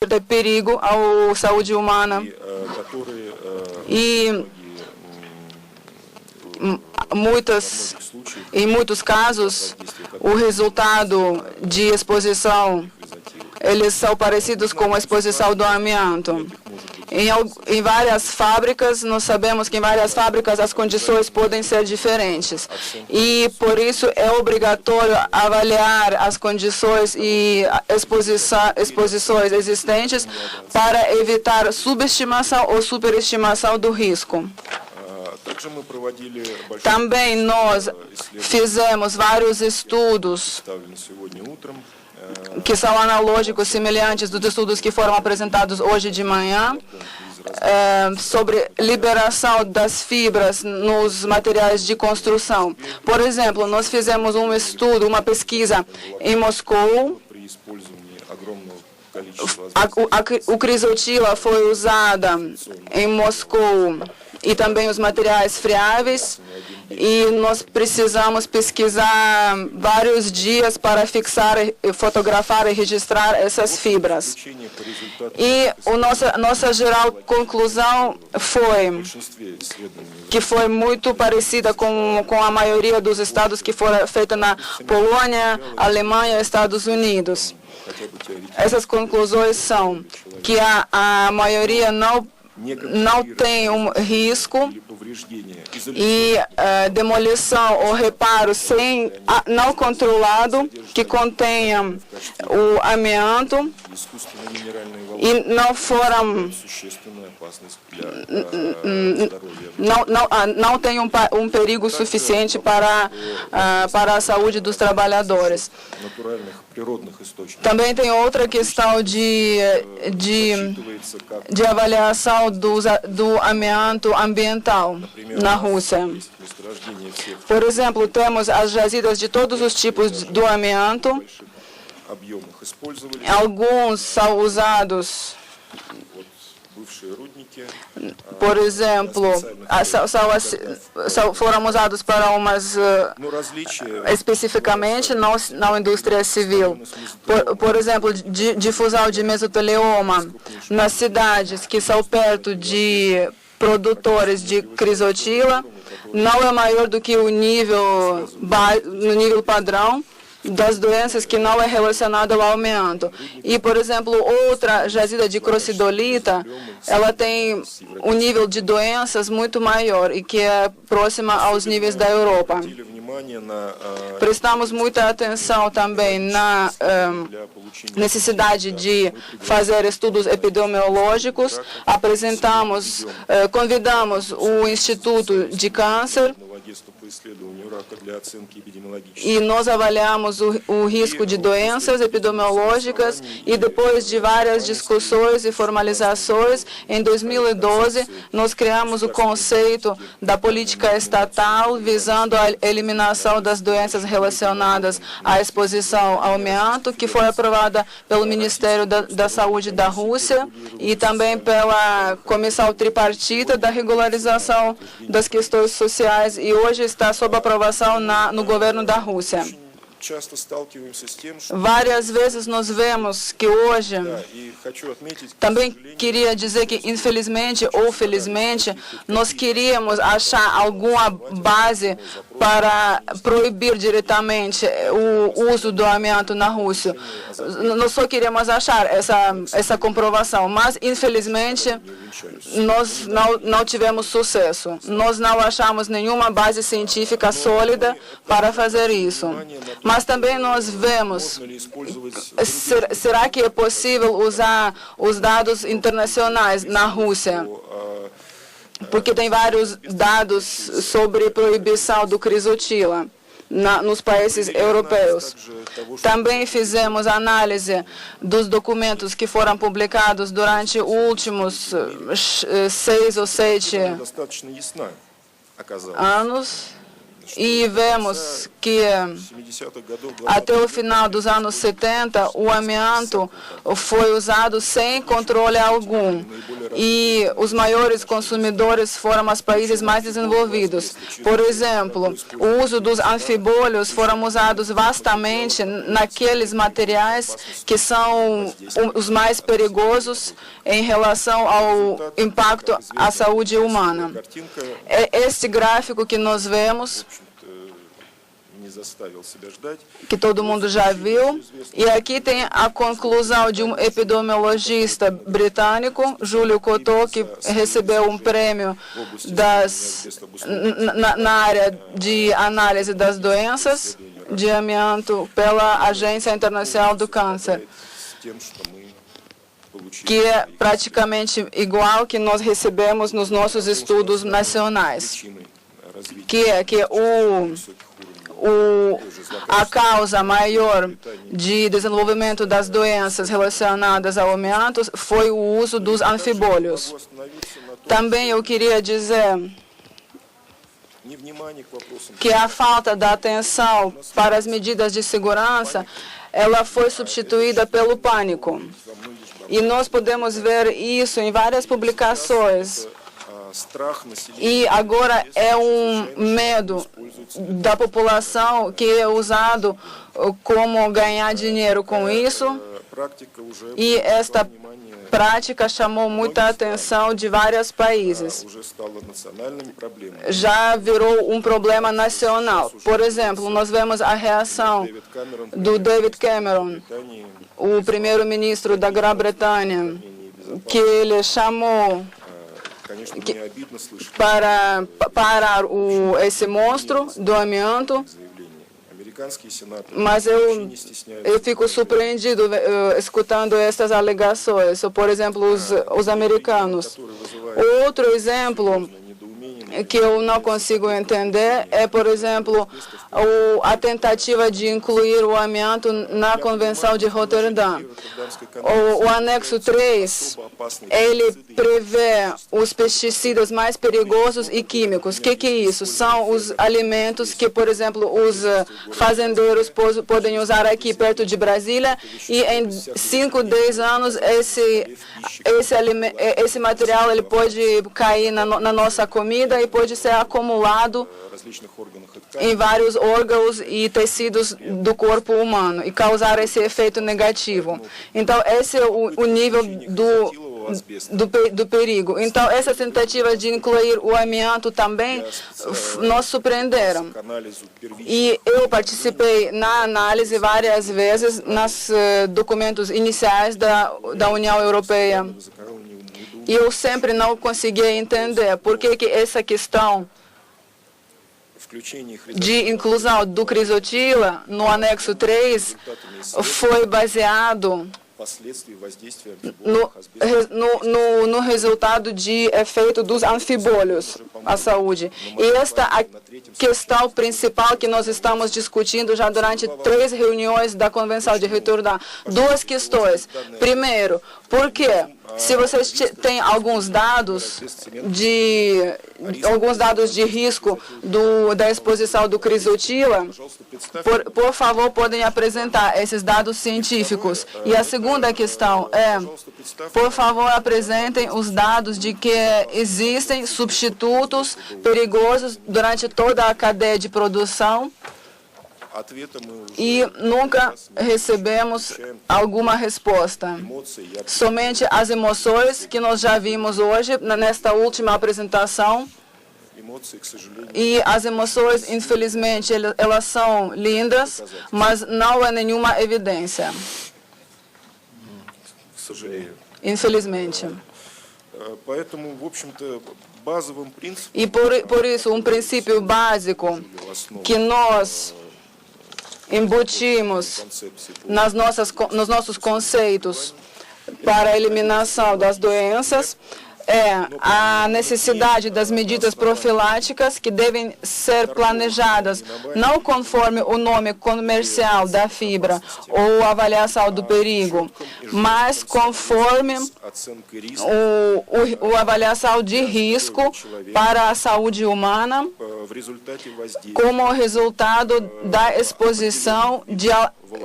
de perigo à saúde humana. E em muitos casos, o resultado de exposição, eles são parecidos com a exposição do amianto. Em várias fábricas, nós sabemos que em várias fábricas as condições podem ser diferentes. E, por isso, é obrigatório avaliar as condições e exposições existentes para evitar subestimação ou superestimação do risco. Também nós fizemos vários estudos que são analógicos, semelhantes dos estudos que foram apresentados hoje de manhã, sobre liberação das fibras nos materiais de construção. Por exemplo, nós fizemos um estudo, uma pesquisa em Moscou. O crisotila foi usada em Moscou e também os materiais friáveis, e nós precisamos pesquisar vários dias para fixar, fotografar e registrar essas fibras. E a nossa geral conclusão foi que foi muito parecida com a maioria dos estados que foram feitos na Polônia, Alemanha e Estados Unidos. Essas conclusões são que a maioria não tem um risco e demolição ou reparo não controlado que contenha o amianto e não tem um perigo suficiente para a saúde dos trabalhadores. Também tem outra questão de avaliação do amianto ambiental na Rússia. Por exemplo, temos as jazidas de todos os tipos do amianto. Alguns são usados, por exemplo, foram usados para umas, especificamente, na indústria civil. Por exemplo, difusão de mesotelioma nas cidades que são perto de produtores de crisotila não é maior do que no nível padrão das doenças que não é relacionada ao amianto. E, por exemplo, outra jazida de crocidolita, ela tem um nível de doenças muito maior e que é próxima aos níveis da Europa. Prestamos muita atenção também na necessidade de fazer estudos epidemiológicos. Convidamos o Instituto de Câncer e nós avaliamos o risco de doenças epidemiológicas e depois de várias discussões e formalizações, em 2012, nós criamos o conceito da política estatal visando a eliminação das doenças relacionadas à exposição ao amianto, que foi aprovada pelo Ministério da Saúde da Rússia e também pela Comissão Tripartita da Regularização das Questões Sociais, e hoje está sob aprovação no governo da Rússia. Várias vezes nós vemos que hoje, também queria dizer que infelizmente ou felizmente, nós queríamos achar alguma base para proibir diretamente o uso do amianto na Rússia. Nós só queríamos achar essa comprovação, mas infelizmente nós não tivemos sucesso. Nós não achamos nenhuma base científica sólida para fazer isso. Mas também nós vemos, será que é possível usar os dados internacionais na Rússia? Porque tem vários dados sobre proibição do crisotila nos países europeus. Também fizemos análise dos documentos que foram publicados durante os últimos 6 ou 7 anos. e vemos que até o final dos anos 70 o amianto foi usado sem controle algum e os maiores consumidores foram os países mais desenvolvidos. Por exemplo, o uso dos anfibólios foram usados vastamente naqueles materiais que são os mais perigosos em relação ao impacto à saúde humana. Este gráfico que nós vemos, que todo mundo já viu, e aqui tem a conclusão de um epidemiologista britânico, Júlio Cotô, que recebeu um prêmio na área de análise das doenças de amianto pela Agência Internacional do Câncer, que é praticamente igual que nós recebemos nos nossos estudos nacionais, que é que a causa maior de desenvolvimento das doenças relacionadas ao amianto foi o uso dos anfibólios. Também eu queria dizer que a falta da atenção para as medidas de segurança, ela foi substituída pelo pânico. E nós podemos ver isso em várias publicações. E agora é um medo da população que é usado como ganhar dinheiro com isso. E esta prática chamou muita atenção de vários países. Já virou um problema nacional. Por exemplo, nós vemos a reação do David Cameron, o primeiro-ministro da Grã-Bretanha, que ele chamou para parar esse monstro do amianto. Mas eu fico surpreendido escutando essas alegações. Por exemplo, os americanos. Outro exemplo que eu não consigo entender é, por exemplo, a tentativa de incluir o amianto na Convenção de Roterdã. O anexo 3, ele prevê os pesticidas mais perigosos e químicos. O que é isso? São os alimentos que, por exemplo, os fazendeiros podem usar aqui perto de Brasília e em 5, 10 anos esse material ele pode cair na nossa comida e pode ser acumulado em vários órgãos e tecidos do corpo humano e causar esse efeito negativo. Então, esse é o nível do perigo. Então, essa tentativa de incluir o amianto também nos surpreenderam. E eu participei na análise várias vezes nos documentos iniciais da União Europeia. E eu sempre não conseguia entender por que essa questão de inclusão do crisotila no anexo 3 foi baseado no resultado de efeito dos anfibólios à saúde. E esta é a questão principal que nós estamos discutindo já durante 3 reuniões da Convenção de Roterdã. 2 questões. Primeiro, por quê? Se vocês têm alguns dados de risco da exposição do crisotila, por favor, podem apresentar esses dados científicos. E a segunda questão é, por favor, apresentem os dados de que existem substitutos perigosos durante toda a cadeia de produção. E nunca recebemos alguma resposta. Somente as emoções que nós já vimos hoje, nesta última apresentação. E as emoções, infelizmente, elas são lindas, mas não há nenhuma evidência. Infelizmente. E por isso, um princípio básico que nós embutimos nos nossos conceitos para a eliminação das doenças é a necessidade das medidas profiláticas que devem ser planejadas, não conforme o nome comercial da fibra ou avaliação do perigo, mas conforme a avaliação de risco para a saúde humana como resultado da exposição de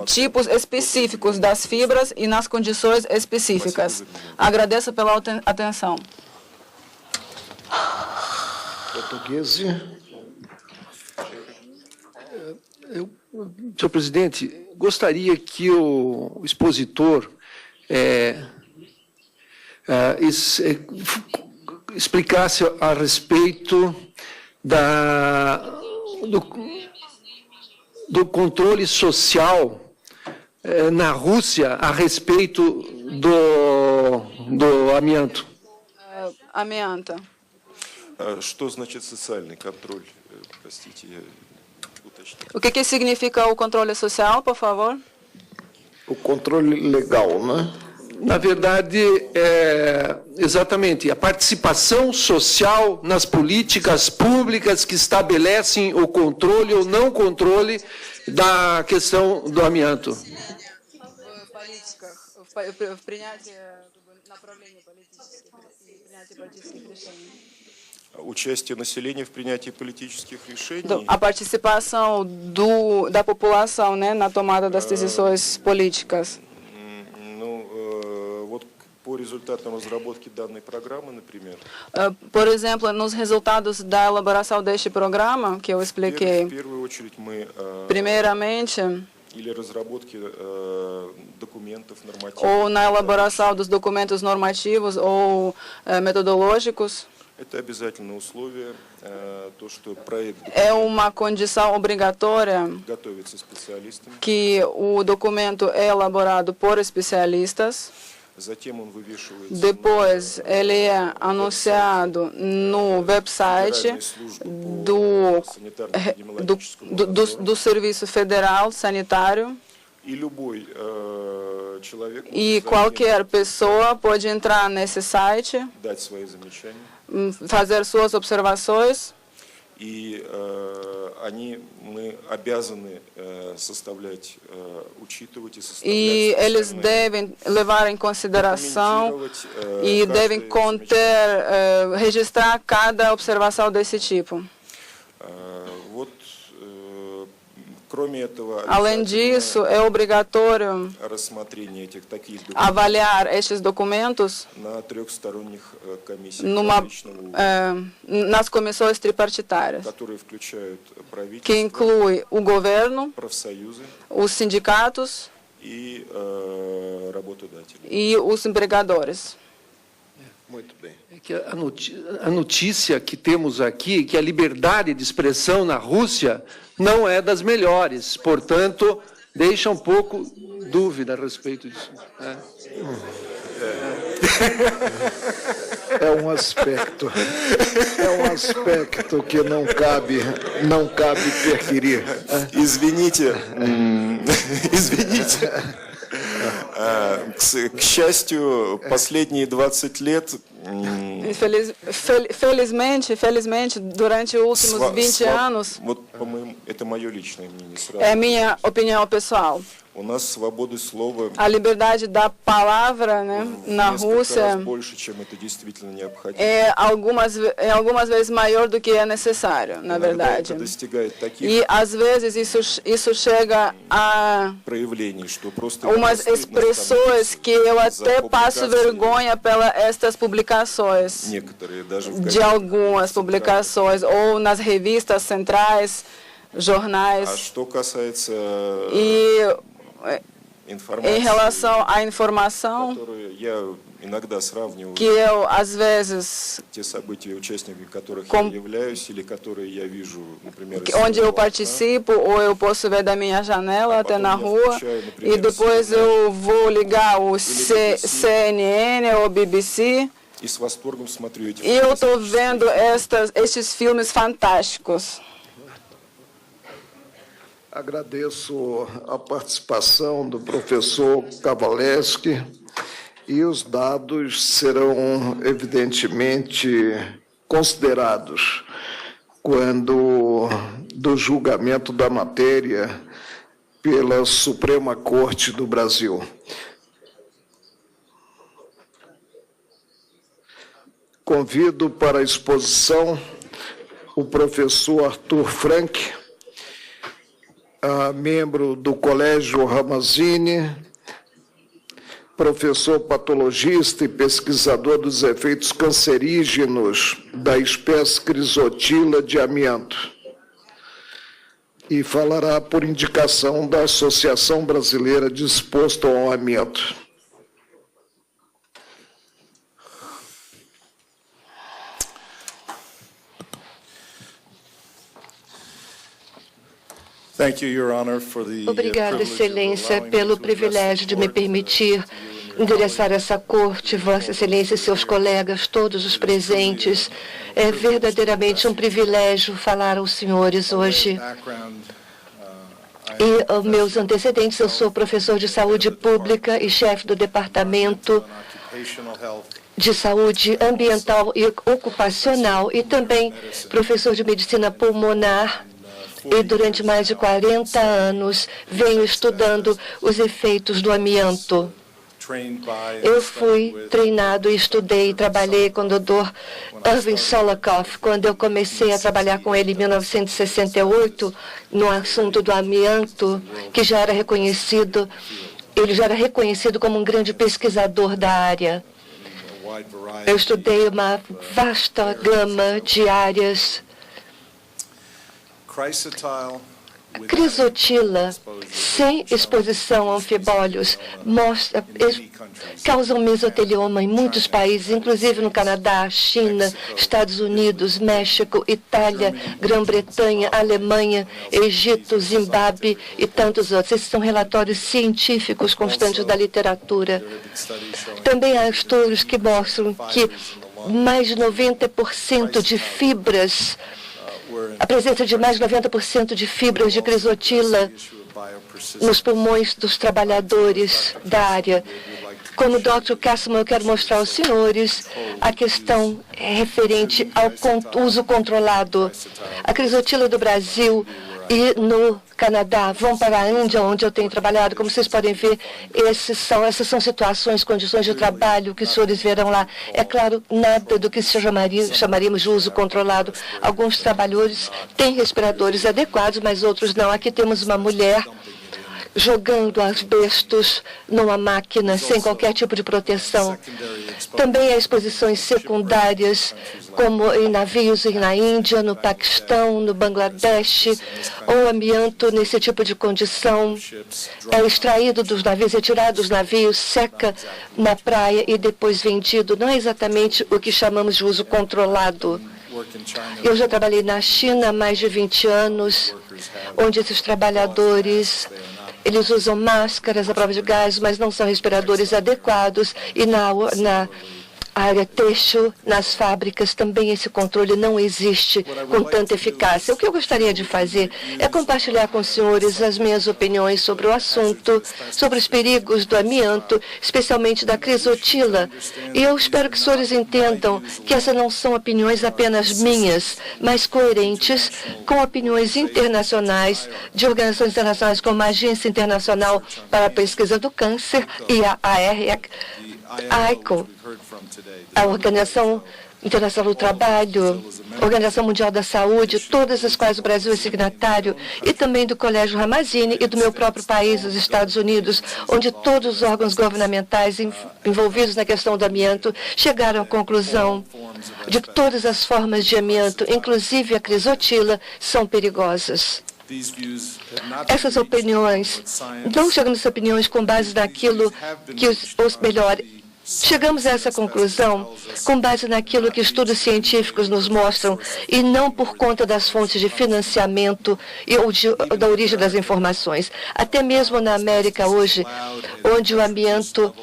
tipos específicos das fibras e nas condições específicas. Agradeço pela atenção. Senhor presidente, gostaria que o expositor explicasse a respeito do controle social na Rússia a respeito do amianto. Amianto. Что значит социальный контроль? Простите, я уточню. O que significa o controle social, por favor? O controle legal, né? Na verdade, exatamente, a participação social nas políticas públicas que estabelecem o controle ou não controle da questão do amianto. Участие населения в принятии политических решений. A participação da população, né, na tomada das decisões políticas. По результатам разработки данной программы, например. Por exemplo, nos resultados da elaboração deste programa que eu expliquei. В первую очередь мы. Primeiramente. Или разработки документов нормативных. Ou na elaboração dos documentos normativos ou metodológicos. Это обязательное условие, то, что проект é uma condição obrigatória готовится специалистами. Que o documento é elaborado por especialistas. Затем он вывешивается. Depois ele é anunciado no website do Serviço Federal Sanitário. E любой человек. E qualquer pessoa pode entrar nesse site. Дать свои замечания. Fazer suas observações. И мы обязаны составлять, учитывать и составлять. E eles devem levar em consideração e devem registrar cada observação desse tipo. Além disso, é obrigatório avaliar estes documentos nas comissões tripartitárias, que inclui o governo, os sindicatos e os empregadores. Muito bem. É que a notícia que temos aqui, que a liberdade de expressão na Rússia não é das melhores, portanto, deixa um pouco dúvida a respeito disso. É um aspecto que não cabe perquirir. Извините. К счастью, последние 20 лет. Felizmente, durante os últimos 20 anos, é minha opinião pessoal. A liberdade da palavra, né, na Rússia é algumas vezes maior do que é necessário, na verdade. E às vezes isso chega a umas expressões que eu até passo vergonha pelas estas publicações, de algumas publicações, ou nas revistas centrais, jornais. E em relação à informação, que eu, às vezes, onde eu participo, ou eu posso ver da minha janela até na rua, e depois eu vou ligar o CNN ou BBC, e eu estou vendo estes filmes fantásticos. Agradeço a participação do professor Kowalewski e os dados serão, evidentemente, considerados quando do julgamento da matéria pela Suprema Corte do Brasil. Convido para a exposição o professor Arthur Frank, membro do Colégio Ramazzini, professor patologista e pesquisador dos efeitos cancerígenos da espécie Chrysotila de amianto, e falará por indicação da Associação Brasileira de Exposto ao Amianto. Obrigado, Excelência, pelo privilégio de me permitir endereçar essa corte, Vossa Excelência e seus colegas, todos os presentes. É verdadeiramente um privilégio falar aos senhores hoje. E os meus antecedentes, eu sou professor de saúde pública e chefe do Departamento de Saúde Ambiental e Ocupacional e também professor de medicina pulmonar. E durante mais de 40 anos venho estudando os efeitos do amianto. Eu fui treinado e estudei e trabalhei com o Dr. Irving Solokoff, quando eu comecei a trabalhar com ele em 1968, no assunto do amianto, que já era reconhecido, ele já era reconhecido como um grande pesquisador da área. Eu estudei uma vasta gama de áreas. A crisotila, sem exposição a anfibólios, causa um mesotelioma em muitos países, inclusive no Canadá, China, Estados Unidos, México, Itália, Grã-Bretanha, Alemanha, Egito, Zimbábue e tantos outros. Esses são relatórios científicos constantes da literatura. Também há estudos que mostram que mais de 90% de fibras, a presença de mais de 90% de fibras de crisotila nos pulmões dos trabalhadores da área. Como Dr. Castleman, eu quero mostrar aos senhores a questão referente ao uso controlado. A crisotila do Brasil e no Canadá vão para a Índia, onde eu tenho trabalhado. Como vocês podem ver, essas são situações, condições de trabalho que os senhores verão lá. É claro, nada do que chamaríamos de uso controlado. Alguns trabalhadores têm respiradores adequados, mas outros não. Aqui temos uma mulher jogando asbestos numa máquina sem qualquer tipo de proteção. Também há exposições secundárias, como em navios na Índia, no Paquistão, no Bangladesh. O amianto, nesse tipo de condição, é extraído dos navios, retirado dos navios, seca na praia e depois vendido. Não é exatamente o que chamamos de uso controlado. Eu já trabalhei na China há mais de 20 anos, onde esses trabalhadores, eles usam máscaras à prova de gás, mas não são respiradores adequados. E na área têxtil, nas fábricas, também esse controle não existe com tanta eficácia. O que eu gostaria de fazer é compartilhar com os senhores as minhas opiniões sobre o assunto, sobre os perigos do amianto, especialmente da crisotila. E eu espero que os senhores entendam que essas não são opiniões apenas minhas, mas coerentes com opiniões internacionais de organizações internacionais como a Agência Internacional para a Pesquisa do Câncer e a AICO, a Organização Internacional do Trabalho, Organização Mundial da Saúde, todas as quais o Brasil é signatário, e também do Colégio Ramazzini e do meu próprio país, os Estados Unidos, onde todos os órgãos governamentais envolvidos na questão do amianto chegaram à conclusão de que todas as formas de amianto, inclusive a crisotila, são perigosas. Essas opiniões, não chegamos a opiniões com base naquilo que chegamos a essa conclusão com base naquilo que estudos científicos nos mostram e não por conta das fontes de financiamento ou da origem das informações. Até mesmo na América hoje, onde o amianto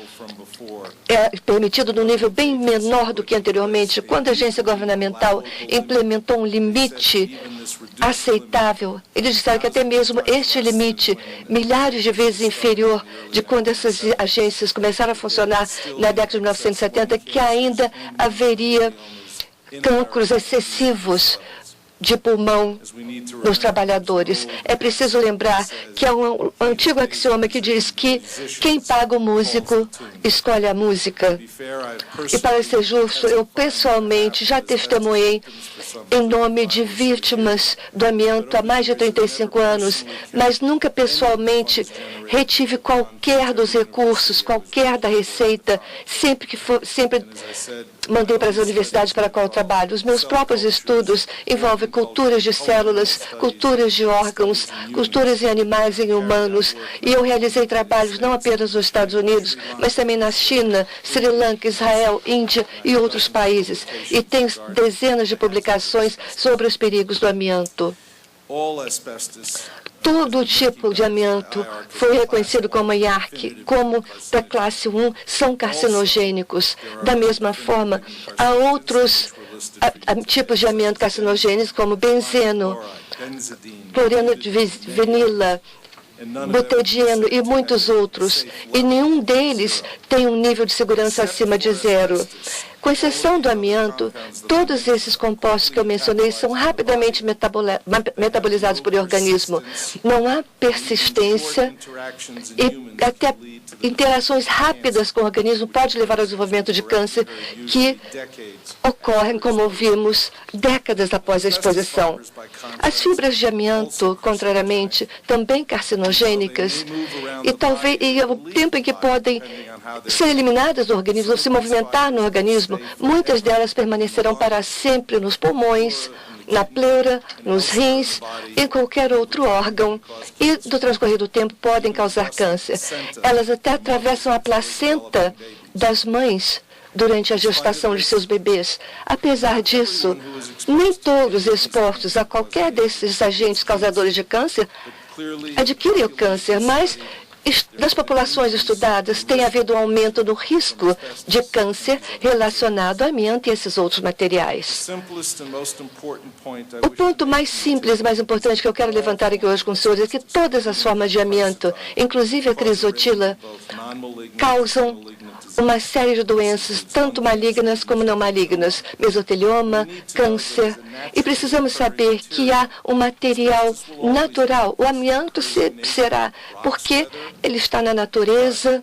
é permitido num nível bem menor do que anteriormente, quando a agência governamental implementou um limite aceitável, eles disseram que até mesmo este limite, milhares de vezes inferior de quando essas agências começaram a funcionar na década de 1970, que ainda haveria cancros excessivos de pulmão nos trabalhadores. É preciso lembrar que há um antigo axioma que diz que quem paga o músico escolhe a música. E para ser justo, eu pessoalmente já testemunhei em nome de vítimas do amianto há mais de 35 anos, mas nunca pessoalmente retive qualquer dos recursos, qualquer da receita, sempre mandei para as universidades para qual eu trabalho. Os meus próprios estudos envolvem culturas de células, culturas de órgãos, culturas em animais e em humanos. E eu realizei trabalhos não apenas nos Estados Unidos, mas também na China, Sri Lanka, Israel, Índia e outros países. E tenho dezenas de publicações sobre os perigos do amianto. Todo tipo de amianto foi reconhecido como IARC, como da classe 1, são carcinogênicos. Da mesma forma, há outros tipos de amianto carcinogênicos, como benzeno, cloreno de vinila, butadieno e muitos outros. E nenhum deles tem um nível de segurança acima de 0. Com exceção do amianto, todos esses compostos que eu mencionei são rapidamente metabolizados por organismo. Não há persistência e até interações rápidas com o organismo pode levar ao desenvolvimento de câncer que ocorrem, como vimos, décadas após a exposição. As fibras de amianto, contrariamente, também carcinogênicas, e o tempo em que podem ser eliminadas do organismo ou se movimentar no organismo, muitas delas permanecerão para sempre nos pulmões, na pleura, nos rins, em qualquer outro órgão e, do transcorrer do tempo, podem causar câncer. Elas até atravessam a placenta das mães durante a gestação de seus bebês. Apesar disso, nem todos expostos a qualquer desses agentes causadores de câncer adquirem o câncer, mas das populações estudadas tem havido um aumento no risco de câncer relacionado ao amianto e esses outros materiais. O ponto mais simples e mais importante que eu quero levantar aqui hoje com os senhores é que todas as formas de amianto, inclusive a crisotila, causam uma série de doenças, tanto malignas como não malignas, mesotelioma, câncer. E precisamos saber que há um material natural. O amianto será, porque ele está na natureza.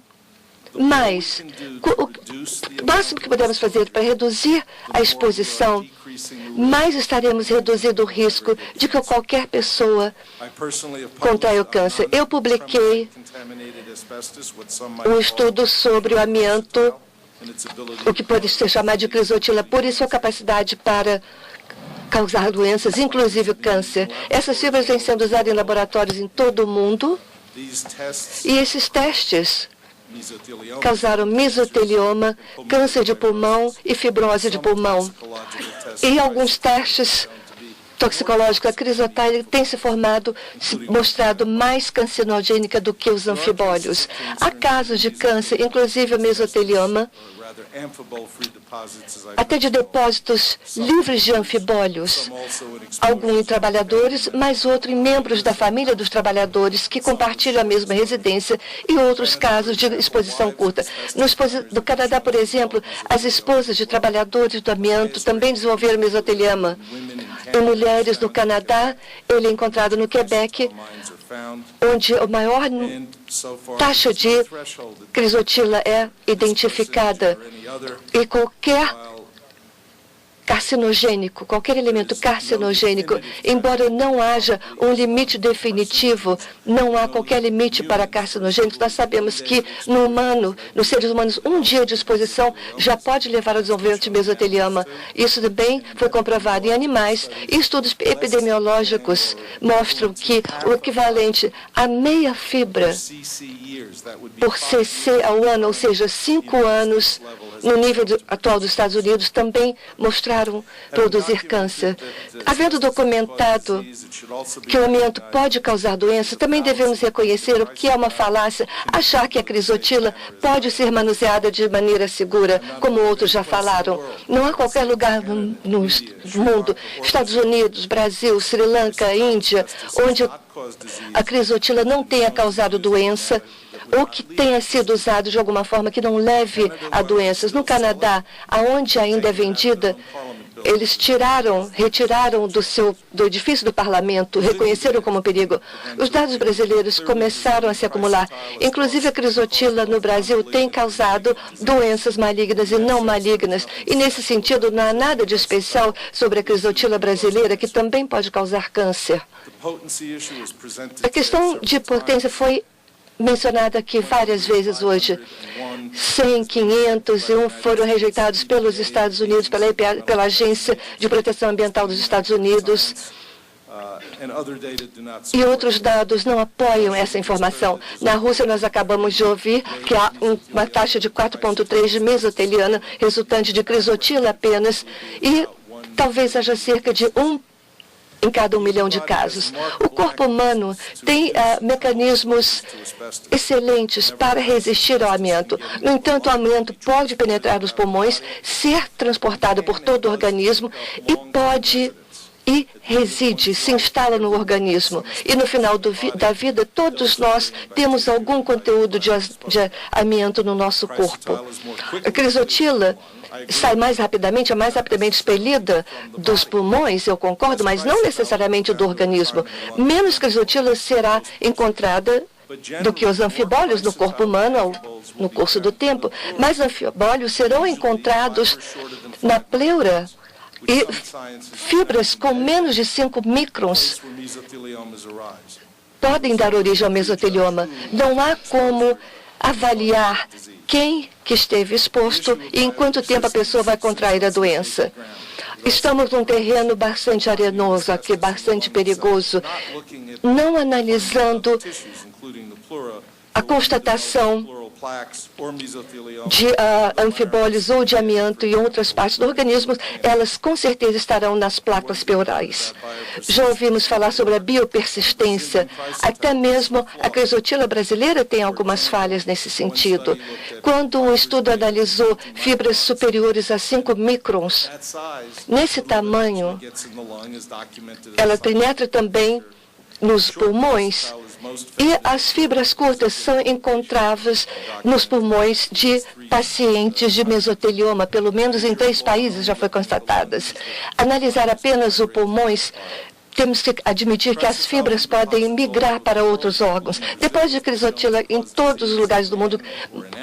Mas o máximo que podemos fazer para reduzir a exposição, mais estaremos reduzindo o risco de que qualquer pessoa contraia o câncer. Eu publiquei um estudo sobre o amianto, o que pode ser chamado de crisotila pura e sua capacidade para causar doenças, inclusive o câncer. Essas fibras vêm sendo usadas em laboratórios em todo o mundo e esses testes causaram mesotelioma, câncer de pulmão e fibrose de pulmão. E alguns testes toxicológicos, a crisotila tem se mostrado mais cancinogênica do que os anfibólios. Há casos de câncer, inclusive o mesotelioma, até de depósitos livres de anfibólios, algum em trabalhadores, mas outro em membros da família dos trabalhadores que compartilham a mesma residência e outros casos de exposição curta. No Canadá, por exemplo, as esposas de trabalhadores do amianto também desenvolveram mesotelioma. Em mulheres no Canadá, ele é encontrado no Quebec, onde a maior taxa de crisotila é identificada. E qualquer carcinogênico, qualquer elemento carcinogênico, embora não haja um limite definitivo, não há qualquer limite para carcinogênicos, nós sabemos que nos seres humanos, um dia de exposição já pode levar ao desenvolvimento de mesotelioma. Isso também foi comprovado em animais e estudos epidemiológicos mostram que o equivalente a meia fibra por cc ao ano, ou seja, 5 anos, no nível atual dos Estados Unidos, também mostraram produzir câncer. Havendo documentado que o amianto pode causar doença, também devemos reconhecer o que é uma falácia, achar que a crisotila pode ser manuseada de maneira segura, como outros já falaram. Não há qualquer lugar no mundo, Estados Unidos, Brasil, Sri Lanka, Índia, onde a crisotila não tenha causado doença ou que tenha sido usado de alguma forma que não leve a doenças. No Canadá, aonde ainda é vendida, Eles retiraram do edifício do parlamento, reconheceram como perigo. Os dados brasileiros começaram a se acumular. Inclusive, a crisotila no Brasil tem causado doenças malignas e não malignas. E, nesse sentido, não há nada de especial sobre a crisotila brasileira, que também pode causar câncer. A questão de potência foi mencionada aqui várias vezes hoje. 100, 501 foram rejeitados pelos Estados Unidos, pela Agência de Proteção Ambiental dos Estados Unidos. E outros dados não apoiam essa informação. Na Rússia, nós acabamos de ouvir que há uma taxa de 4,3 de mesoteliana, resultante de crisotila apenas, e talvez haja cerca de 1 em cada 1 milhão de casos. O corpo humano tem mecanismos excelentes para resistir ao amianto. No entanto, o amianto pode penetrar nos pulmões, ser transportado por todo o organismo e reside, se instala no organismo. E no final da vida, todos nós temos algum conteúdo de amianto no nosso corpo. A crisotila sai mais rapidamente, é mais rapidamente expelida dos pulmões, eu concordo, mas não necessariamente do organismo. Menos crisotila será encontrada do que os anfibólios no corpo humano no curso do tempo. Mais anfibólios serão encontrados na pleura e fibras com menos de 5 microns podem dar origem ao mesotelioma. Não há como avaliar quem que esteve exposto e em quanto tempo a pessoa vai contrair a doença. Estamos num terreno bastante arenoso aqui, bastante perigoso, não analisando a constatação de anfibólios ou de amianto em outras partes do organismo, elas com certeza estarão nas placas pleurais. Já ouvimos falar sobre a biopersistência. Até mesmo a crisotila brasileira tem algumas falhas nesse sentido. Quando um estudo analisou fibras superiores a 5 microns, nesse tamanho, ela penetra também nos pulmões. E as fibras curtas são encontráveis nos pulmões de pacientes de mesotelioma, pelo menos em 3 países já foi constatadas. Analisar apenas os pulmões, temos que admitir que as fibras podem migrar para outros órgãos. Depois de crisotila, em todos os lugares do mundo,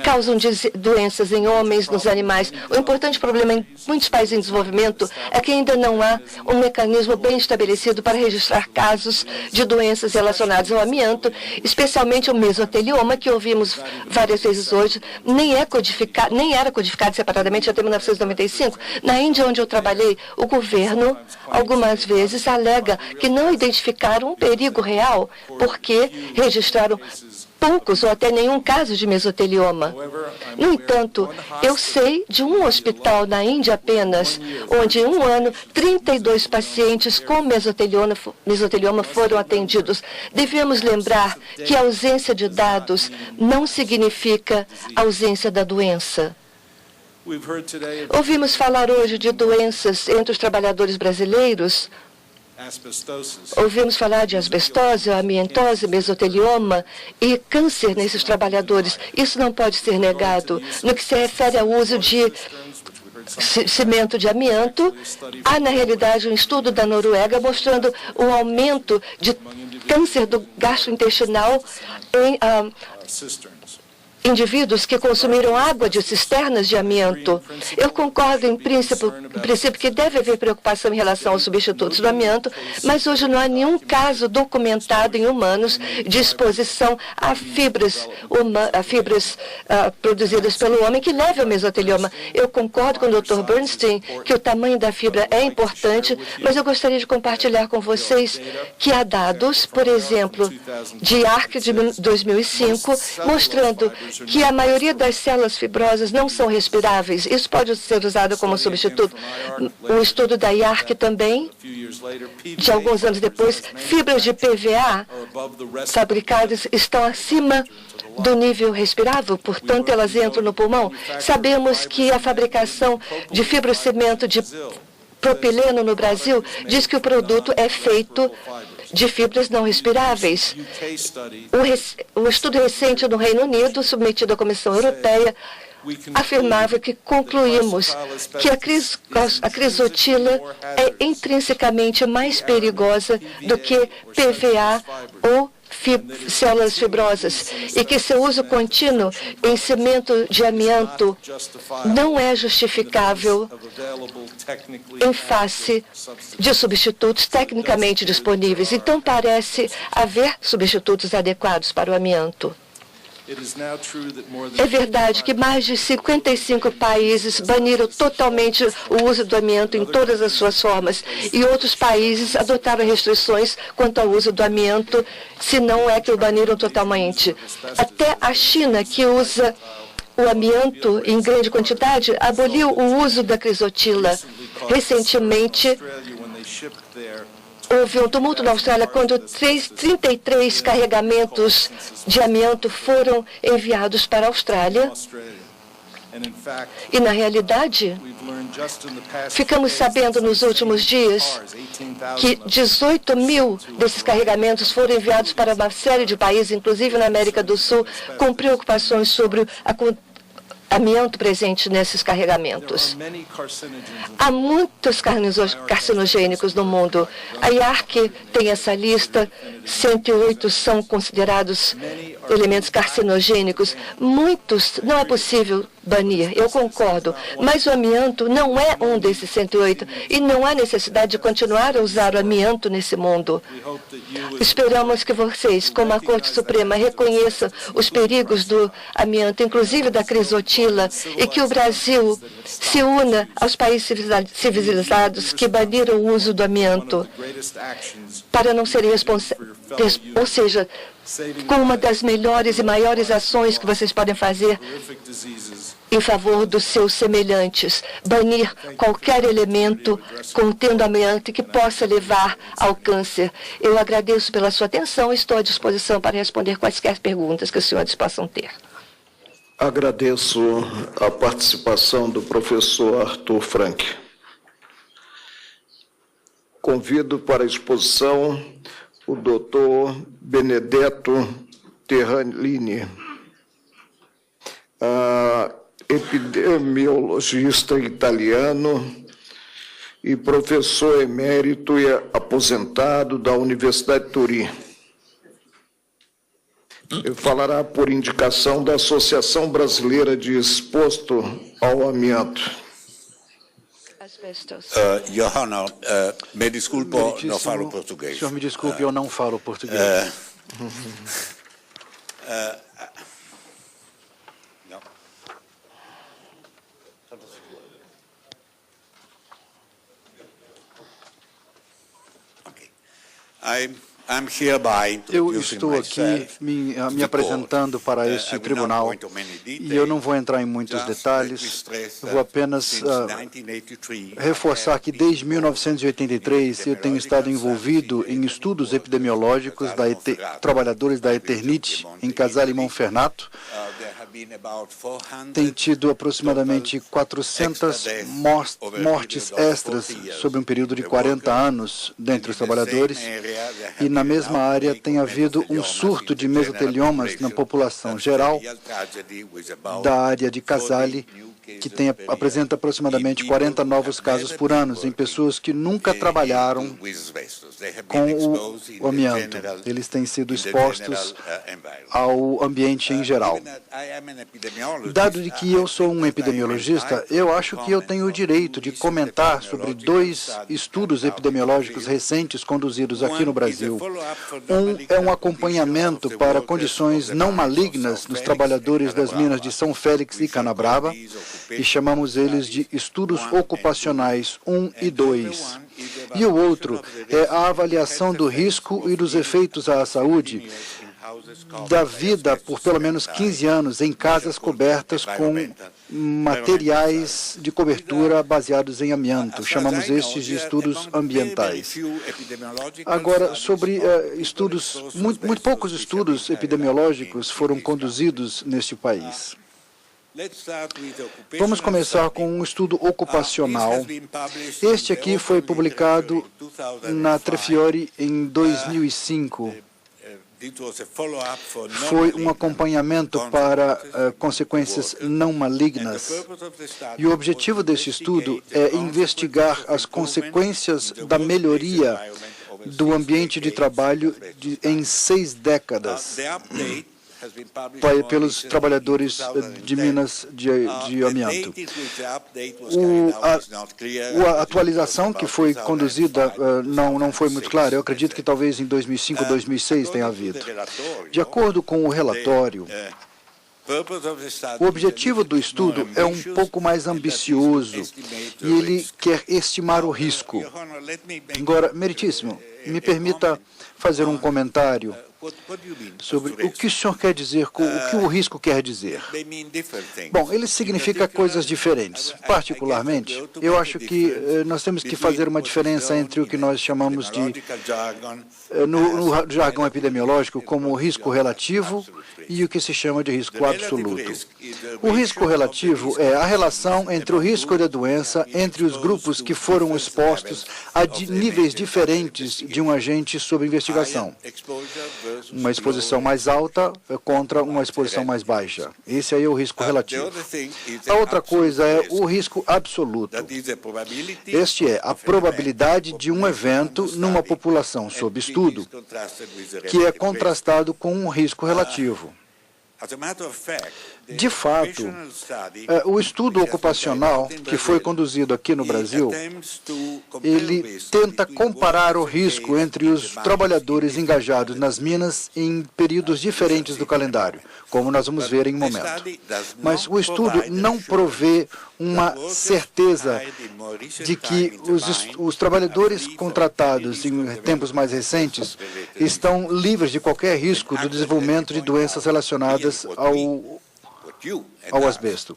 causam doenças em homens, nos animais. O importante problema em muitos países em desenvolvimento é que ainda não há um mecanismo bem estabelecido para registrar casos de doenças relacionadas ao amianto, especialmente o mesotelioma, que ouvimos várias vezes hoje, nem era codificado separadamente até 1995. Na Índia, onde eu trabalhei, o governo, algumas vezes, alega que não identificaram um perigo real porque registraram poucos ou até nenhum caso de mesotelioma. No entanto, eu sei de um hospital na Índia apenas, onde em um ano, 32 pacientes com mesotelioma foram atendidos. Devemos lembrar que a ausência de dados não significa ausência da doença. Ouvimos falar hoje de doenças entre os trabalhadores brasileiros. Ouvimos falar de asbestose, amiantose, mesotelioma e câncer nesses trabalhadores. Isso não pode ser negado. No que se refere ao uso de cimento de amianto, há, na realidade, um estudo da Noruega mostrando um aumento de câncer do gastrointestinal em indivíduos que consumiram água de cisternas de amianto. Eu concordo, em princípio, que deve haver preocupação em relação aos substitutos do amianto, mas hoje não há nenhum caso documentado em humanos de exposição a fibras produzidas pelo homem que leve ao mesotelioma. Eu concordo com o Dr. Bernstein que o tamanho da fibra é importante, mas eu gostaria de compartilhar com vocês que há dados, por exemplo, de ARC de 2005, mostrando que a maioria das células fibrosas não são respiráveis. Isso pode ser usado como substituto. Um estudo da IARC também, de alguns anos depois, fibras de PVA fabricadas estão acima do nível respirável, portanto, elas entram no pulmão. Sabemos que a fabricação de fibrocimento de propileno no Brasil diz que o produto é feito de fibras não respiráveis. Um estudo recente no Reino Unido, submetido à Comissão Europeia, afirmável que concluímos que a crisotila é intrinsecamente mais perigosa do que PVA ou células fibrosas e que seu uso contínuo em cimento de amianto não é justificável em face de substitutos tecnicamente disponíveis. Então, parece haver substitutos adequados para o amianto. É verdade que mais de 55 países baniram totalmente o uso do amianto em todas as suas formas e outros países adotaram restrições quanto ao uso do amianto, se não é que o baniram totalmente. Até a China, que usa o amianto em grande quantidade, aboliu o uso da crisotila. Recentemente, houve um tumulto na Austrália quando 33 carregamentos de amianto foram enviados para a Austrália. E, na realidade, ficamos sabendo nos últimos dias que 18 mil desses carregamentos foram enviados para uma série de países, inclusive na América do Sul, com preocupações sobre amianto presente nesses carregamentos. Há muitos carcinogênicos no mundo. A IARC tem essa lista, 108 são considerados elementos carcinogênicos. Muitos não é possível banir, eu concordo, mas o amianto não é um desses 108 e não há necessidade de continuar a usar o amianto nesse mundo. Esperamos que vocês, como a Corte Suprema, reconheçam os perigos do amianto, inclusive da crisotila, e que o Brasil se una aos países civilizados que baniram o uso do amianto para não serem responsáveis, ou seja, com uma das melhores e maiores ações que vocês podem fazer em favor dos seus semelhantes, banir qualquer elemento contendo amianto que possa levar ao câncer. Eu agradeço pela sua atenção e estou à disposição para responder quaisquer perguntas que os senhores possam ter. Agradeço a participação do professor Arthur Frank. Convido para a exposição o doutor Benedetto Terralini, epidemiologista italiano e professor emérito e aposentado da Universidade de Turim. Ele falará por indicação da Associação Brasileira de Exposto ao Amianto. Your Honor, me desculpo, não falo português. Senhor, me desculpe, eu não falo português. Eu estou aqui me apresentando para este tribunal e eu não vou entrar em muitos detalhes, eu vou apenas reforçar que desde 1983 eu tenho estado envolvido em estudos epidemiológicos trabalhadores da Eternit em Casale Monferrato. Tem tido aproximadamente 400 mortes extras sobre um período de 40 anos dentre os trabalhadores e na mesma área tem havido um surto de mesoteliomas na população geral da área de Casale, que apresenta aproximadamente 40 novos casos por ano, em pessoas que nunca trabalharam com o amianto. Eles têm sido expostos ao ambiente em geral. Dado de que eu sou um epidemiologista, eu acho que eu tenho o direito de comentar sobre 2 estudos epidemiológicos recentes conduzidos aqui no Brasil. Um é um acompanhamento para condições não malignas dos trabalhadores das minas de São Félix e Canabrava, e chamamos eles de estudos ocupacionais 1 e 2. E o outro é a avaliação do risco e dos efeitos à saúde da vida por pelo menos 15 anos em casas cobertas com materiais de cobertura baseados em amianto. Chamamos estes de estudos ambientais. Agora, sobre estudos, muito poucos estudos epidemiológicos foram conduzidos neste país. Vamos começar com um estudo ocupacional. Este aqui foi publicado na Trefiore em 2005. foi um acompanhamento para consequências não malignas. E o objetivo desse estudo é investigar as consequências da melhoria do ambiente de trabalho em 6 décadas pelos trabalhadores de minas de amianto. A atualização que foi conduzida não foi muito clara. Eu acredito que talvez em 2005 ou 2006 tenha havido. De acordo com o relatório, o objetivo do estudo é um pouco mais ambicioso e ele quer estimar o risco. Agora, meritíssimo, me permita fazer um comentário sobre o que o senhor quer dizer, o que o risco quer dizer. Bom, ele significa coisas diferentes. Particularmente, eu acho que nós temos que fazer uma diferença entre o que nós chamamos de, no jargão epidemiológico, como risco relativo e o que se chama de risco absoluto. O risco relativo é a relação entre o risco da doença entre os grupos que foram expostos a níveis diferentes de um agente sob investigação. Uma exposição mais alta contra uma exposição mais baixa. Esse aí é o risco relativo. A outra coisa é o risco absoluto. Este é a probabilidade de um evento numa população sob estudo, que é contrastado com um risco relativo. De fato, o estudo ocupacional que foi conduzido aqui no Brasil, ele tenta comparar o risco entre os trabalhadores engajados nas minas em períodos diferentes do calendário, como nós vamos ver em um momento. Mas o estudo não provê uma certeza de que os trabalhadores contratados em tempos mais recentes estão livres de qualquer risco do desenvolvimento de doenças relacionadas ao asbesto.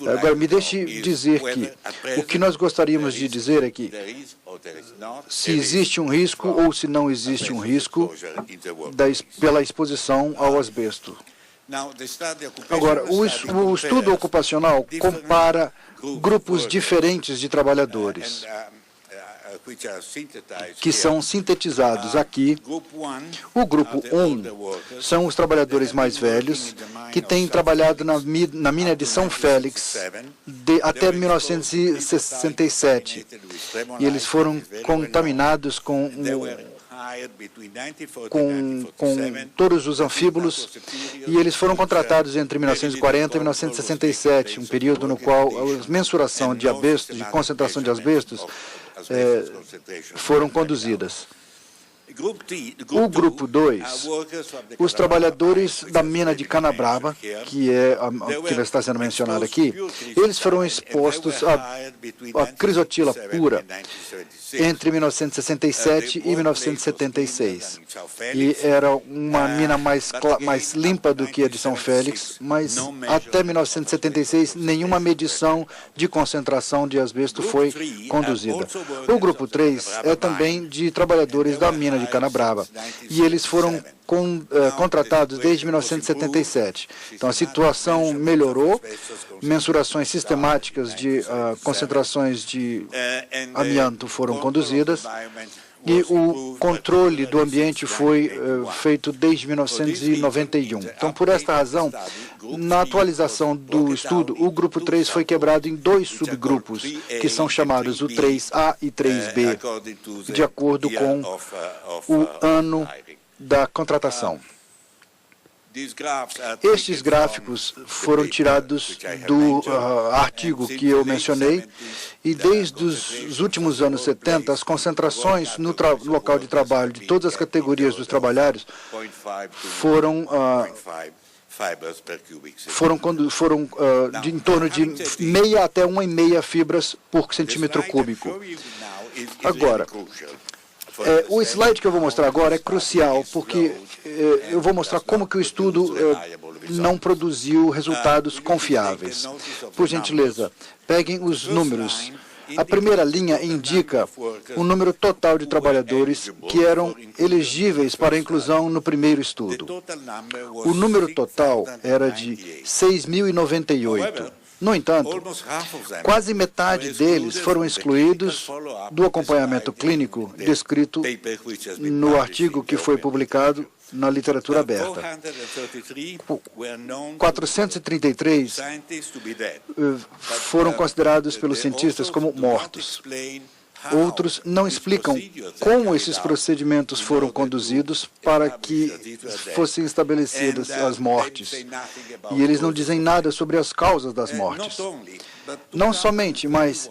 Agora, me deixe dizer que o que nós gostaríamos de dizer é que se existe um risco ou se não existe um risco pela exposição ao asbesto. Agora, o estudo ocupacional compara grupos diferentes de trabalhadores, que são sintetizados aqui. O grupo 1 são os trabalhadores mais velhos, que têm trabalhado na mina de São Félix até 1967. E eles foram contaminados com todos os anfíbulos, e eles foram contratados entre 1940 e 1967, um período no qual a mensuração de asbestos, de concentração de asbestos, foram conduzidas. O grupo 2, os trabalhadores da mina de Canabrava, que está sendo mencionado aqui, eles foram expostos à crisotila pura entre 1967 e 1976. E era uma mina mais limpa do que a de São Félix, mas até 1976 nenhuma medição de concentração de asbesto foi conduzida. O grupo 3 é também de trabalhadores da mina de Canabrava, e eles foram contratados desde 1977. Então, a situação melhorou, mensurações sistemáticas de concentrações de amianto foram conduzidas, e o controle do ambiente foi feito desde 1991. Então, por esta razão, na atualização do estudo, o grupo 3 foi quebrado em 2 subgrupos, que são chamados o 3A e 3B, de acordo com o ano da contratação. Estes gráficos foram tirados do artigo que eu mencionei, e desde os últimos anos 70, as concentrações no local de trabalho de todas as categorias dos trabalhados foram em torno de meia até 1,5 fibras por centímetro cúbico. Agora, o slide que eu vou mostrar agora é crucial, porque eu vou mostrar como que o estudo não produziu resultados confiáveis. Por gentileza, peguem os números. A primeira linha indica o número total de trabalhadores que eram elegíveis para inclusão no primeiro estudo. O número total era de 6.098. No entanto, quase metade deles foram excluídos do acompanhamento clínico descrito no artigo que foi publicado na literatura aberta. 433 foram considerados pelos cientistas como mortos. Outros não explicam como esses procedimentos foram conduzidos para que fossem estabelecidas as mortes. E eles não dizem nada sobre as causas das mortes. Não somente, mas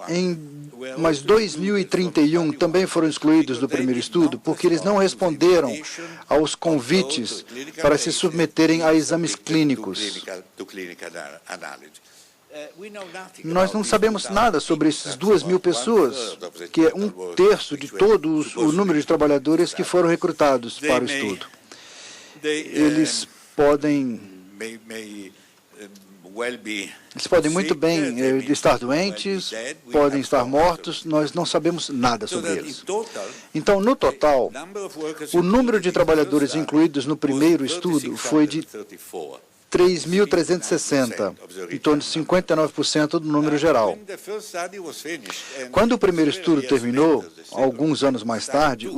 2031 também foram excluídos do primeiro estudo porque eles não responderam aos convites para se submeterem a exames clínicos. Nós não sabemos nada sobre essas 2.000 pessoas, que é 1/3 de todo o número de trabalhadores que foram recrutados para o estudo. Eles podem muito bem estar doentes, podem estar mortos, nós não sabemos nada sobre eles. Então, no total, o número de trabalhadores incluídos no primeiro estudo foi de 3.360, em torno de 59% do número geral. Quando o primeiro estudo terminou, alguns anos mais tarde,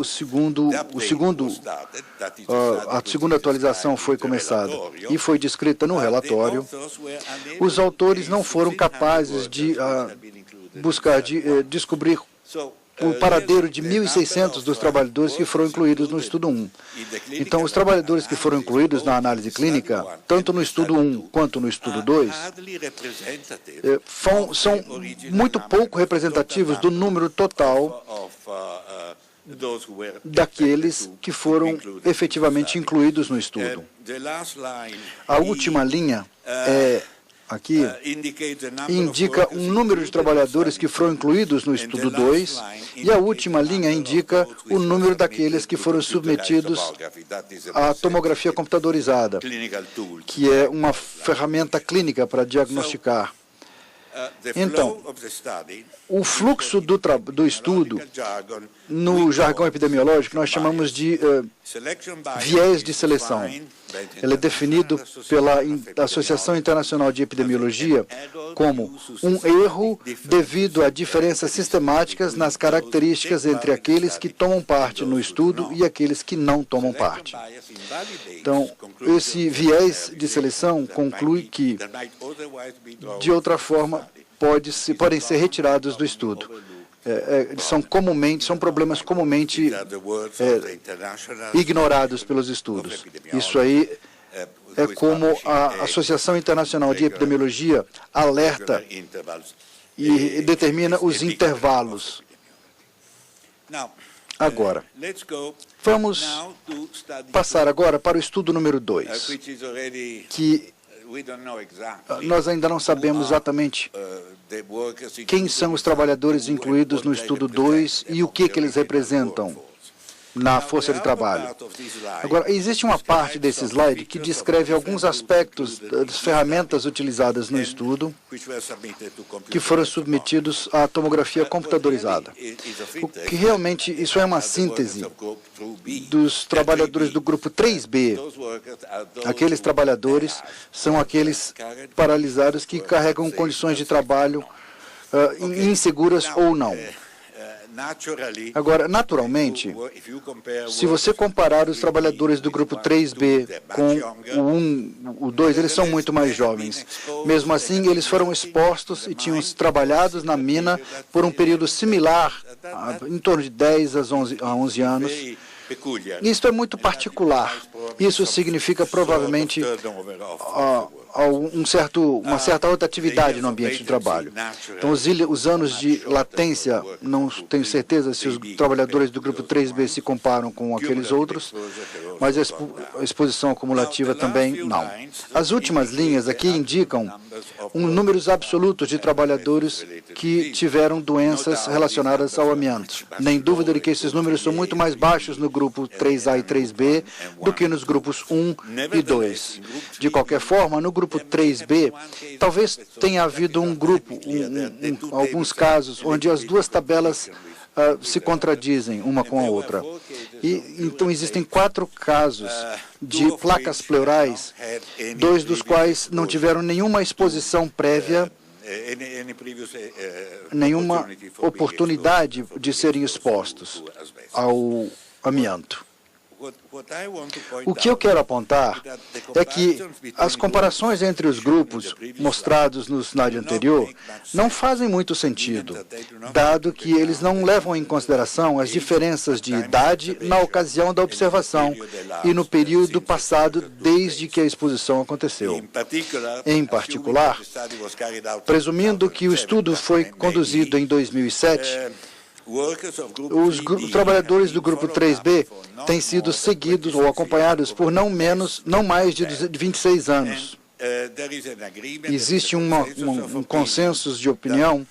a segunda atualização foi começada e foi descrita no relatório. Os autores não foram capazes de descobrir o paradeiro de 1.600 dos trabalhadores que foram incluídos no estudo 1. Então, os trabalhadores que foram incluídos na análise clínica, tanto no estudo 1 quanto no estudo 2, são muito pouco representativos do número total daqueles que foram efetivamente incluídos no estudo. A última linha aqui indica um número de trabalhadores que foram incluídos no estudo 2 e a última linha indica o número daqueles que foram submetidos à tomografia computadorizada, que é uma ferramenta clínica para diagnosticar. Então, o fluxo do estudo, no jargão epidemiológico, nós chamamos de viés de seleção. Ele é definido pela Associação Internacional de Epidemiologia como um erro devido a diferenças sistemáticas nas características entre aqueles que tomam parte no estudo e aqueles que não tomam parte. Então, esse viés de seleção conclui que, de outra forma, podem ser retirados do estudo. São problemas comumente ignorados pelos estudos. Isso aí é como a Associação Internacional de Epidemiologia alerta e determina os intervalos. Agora, vamos passar agora para o estudo número 2, que nós ainda não sabemos exatamente quem são os trabalhadores incluídos no estudo 2 e o que eles representam na força de trabalho. Agora, existe uma parte desse slide que descreve alguns aspectos das ferramentas utilizadas no estudo que foram submetidos à tomografia computadorizada. O que realmente, isso é uma síntese dos trabalhadores do grupo 3B. Aqueles trabalhadores são aqueles paralisados que carregam condições de trabalho inseguras ou não. Agora, naturalmente, se você comparar os trabalhadores do grupo 3B com o 1, o 2, eles são muito mais jovens. Mesmo assim, eles foram expostos e tinham trabalhado na mina por um período similar, em torno de 10 a 11 anos. Isso é muito particular. Isso significa, provavelmente, uma certa rotatividade no ambiente de trabalho. Então, os anos de latência, não tenho certeza se os trabalhadores do grupo 3B se comparam com aqueles outros, mas a exposição acumulativa também não. As últimas linhas aqui indicam números absolutos de trabalhadores que tiveram doenças relacionadas ao amianto. Nem dúvida de que esses números são muito mais baixos no grupo 3A e 3B do que nos grupos 1 e 2. De qualquer forma, no grupo 3B, talvez tenha havido alguns casos onde as duas tabelas se contradizem uma com a outra. Então, existem 4 casos de placas pleurais, 2 dos quais não tiveram nenhuma exposição prévia, nenhuma oportunidade de serem expostos ao amianto. O que eu quero apontar é que as comparações entre os grupos mostrados no slide anterior não fazem muito sentido, dado que eles não levam em consideração as diferenças de idade na ocasião da observação e no período passado desde que a exposição aconteceu. Em particular, presumindo que o estudo foi conduzido em 2007, os trabalhadores do grupo 3B têm sido seguidos ou acompanhados por não mais de 26 anos. Existe um consenso de opinião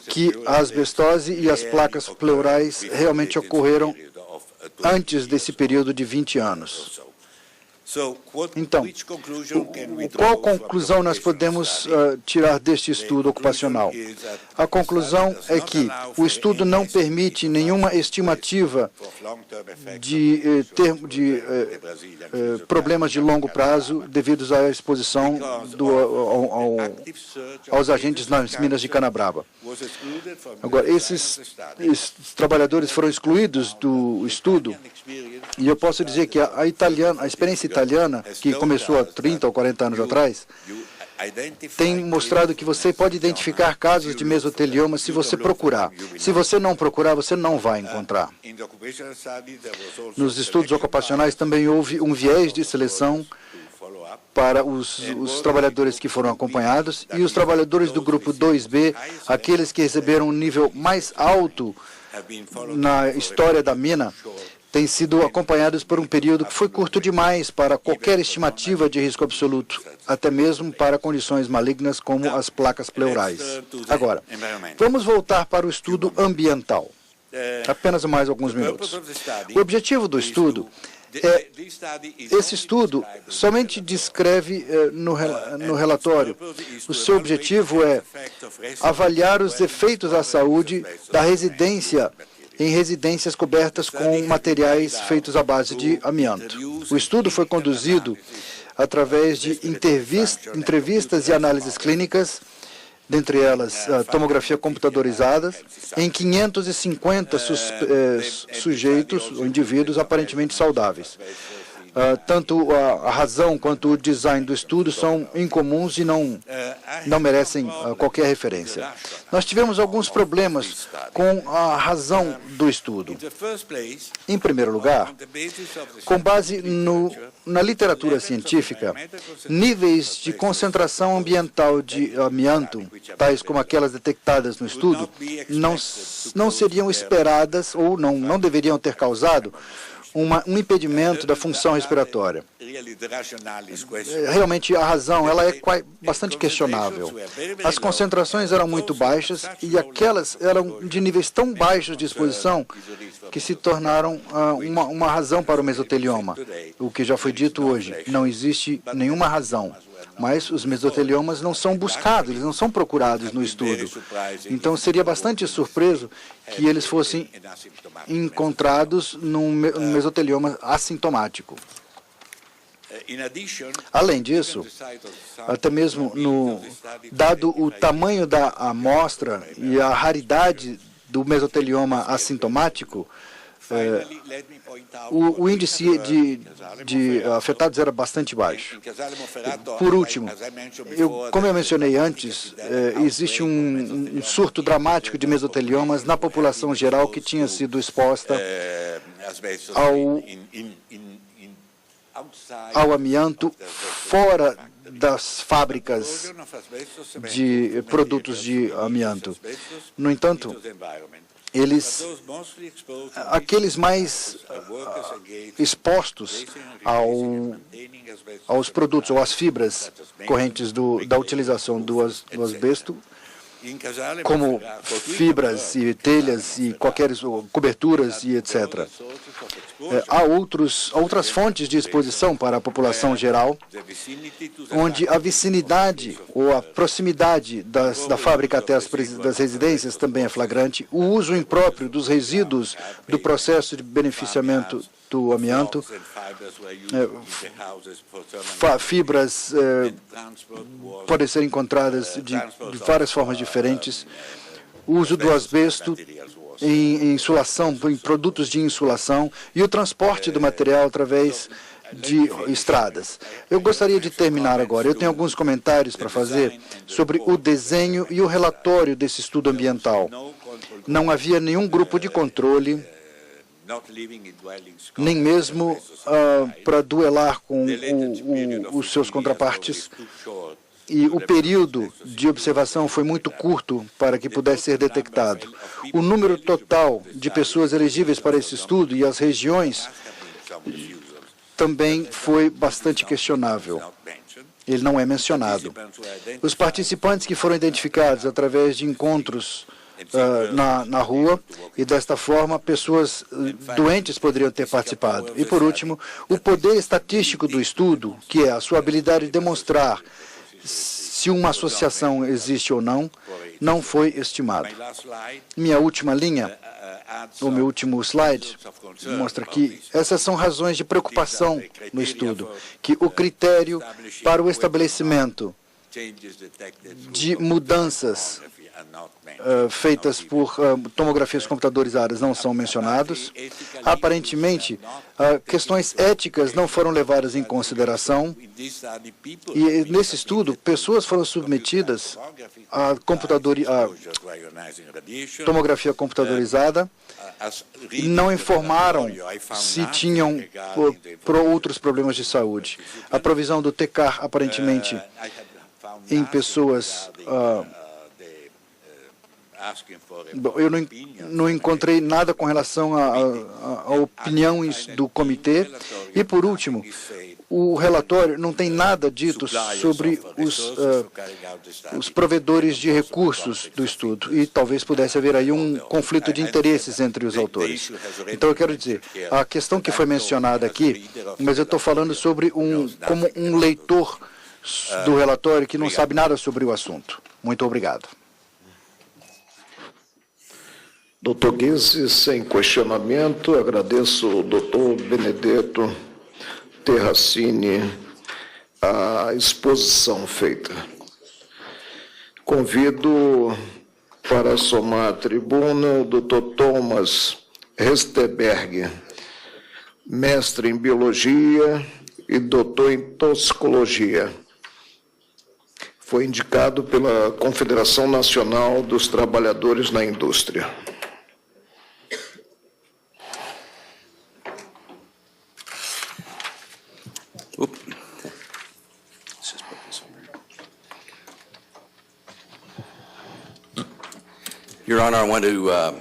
que a asbestose e as placas pleurais realmente ocorreram antes desse período de 20 anos. Então, qual conclusão nós podemos tirar deste estudo ocupacional? A conclusão é que o estudo não permite nenhuma estimativa de problemas de longo prazo devidos à exposição aos agentes nas minas de Canabrava. Agora, esses trabalhadores foram excluídos do estudo, e eu posso dizer que a experiência italiana, que começou há 30 ou 40 anos atrás, tem mostrado que você pode identificar casos de mesotelioma se você procurar. Se você não procurar, você não vai encontrar. Nos estudos ocupacionais também houve um viés de seleção para os trabalhadores que foram acompanhados, e os trabalhadores do grupo 2B, aqueles que receberam um nível mais alto na história da mina, têm sido acompanhados por um período que foi curto demais para qualquer estimativa de risco absoluto, até mesmo para condições malignas como as placas pleurais. Agora, vamos voltar para o estudo ambiental. Apenas mais alguns minutos. O objetivo do estudo esse estudo somente descreve no relatório. O seu objetivo é avaliar os efeitos à saúde da residência em residências cobertas com materiais feitos à base de amianto. O estudo foi conduzido através de entrevistas e análises clínicas, dentre elas tomografia computadorizada, em 550 sujeitos ou indivíduos aparentemente saudáveis. Tanto a razão quanto o design do estudo são incomuns e não merecem qualquer referência. Nós tivemos alguns problemas com a razão do estudo. Em primeiro lugar, com base na literatura científica, níveis de concentração ambiental de amianto, tais como aquelas detectadas no estudo, não seriam esperadas ou não deveriam ter causado um impedimento da função respiratória. Realmente, a razão ela é bastante questionável. As concentrações eram muito baixas e aquelas eram de níveis tão baixos de exposição que se tornaram uma razão para o mesotelioma. O que já foi dito hoje, não existe nenhuma razão. Mas os mesoteliomas não são buscados, eles não são procurados no estudo. Então, seria bastante surpreso que eles fossem encontrados num mesotelioma assintomático. Além disso, até mesmo dado o tamanho da amostra e a raridade do mesotelioma assintomático, o índice de afetados era bastante baixo. Por último, como eu mencionei antes, existe um surto dramático de mesoteliomas na população geral que tinha sido exposta ao amianto fora das fábricas de produtos de amianto. No entanto, aqueles mais expostos aos produtos ou às fibras correntes da utilização do asbesto, como fibras e telhas e coberturas e etc. Há outras fontes de exposição para a população geral, onde a vicinidade ou a proximidade da fábrica até das residências também é flagrante, o uso impróprio dos resíduos do processo de beneficiamento do amianto, fibras podem ser encontradas de várias formas diferentes, o uso do asbesto em insulação, em produtos de insulação e o transporte do material através de estradas. Eu gostaria de terminar agora. Eu tenho alguns comentários para fazer sobre o desenho e o relatório desse estudo ambiental. Não havia nenhum grupo de controle, nem mesmo para duelar com os seus contrapartes. E o período de observação foi muito curto para que pudesse ser detectado. O número total de pessoas elegíveis para esse estudo e as regiões também foi bastante questionável. Ele não é mencionado. Os participantes que foram identificados através de encontros na rua, e desta forma pessoas doentes poderiam ter participado. E, por último, o poder estatístico do estudo, que é a sua habilidade de demonstrar se uma associação existe ou não foi estimado. Minha última linha, o meu último slide, mostra que essas são razões de preocupação no estudo, que o critério para o estabelecimento de mudanças feitas por tomografias computadorizadas não são mencionados. Aparentemente, questões éticas não foram levadas em consideração. E nesse estudo, pessoas foram submetidas a tomografia computadorizada e não informaram se tinham outros problemas de saúde. A provisão do TCAR, aparentemente, em pessoas... eu não encontrei nada com relação à opinião do comitê. E, por último, o relatório não tem nada dito sobre os provedores de recursos do estudo. E talvez pudesse haver aí um conflito de interesses entre os autores. Então, eu quero dizer, a questão que foi mencionada aqui, mas eu estou falando sobre como um leitor do relatório que não sabe nada sobre o assunto. Muito obrigado. Doutor Guise, sem questionamento, agradeço ao doutor Benedetto Terracini a exposição feita. Convido para somar a tribuna o doutor Thomas Resteberg, mestre em Biologia e doutor em Toxicologia. Foi indicado pela Confederação Nacional dos Trabalhadores na Indústria. Your Honor, I want to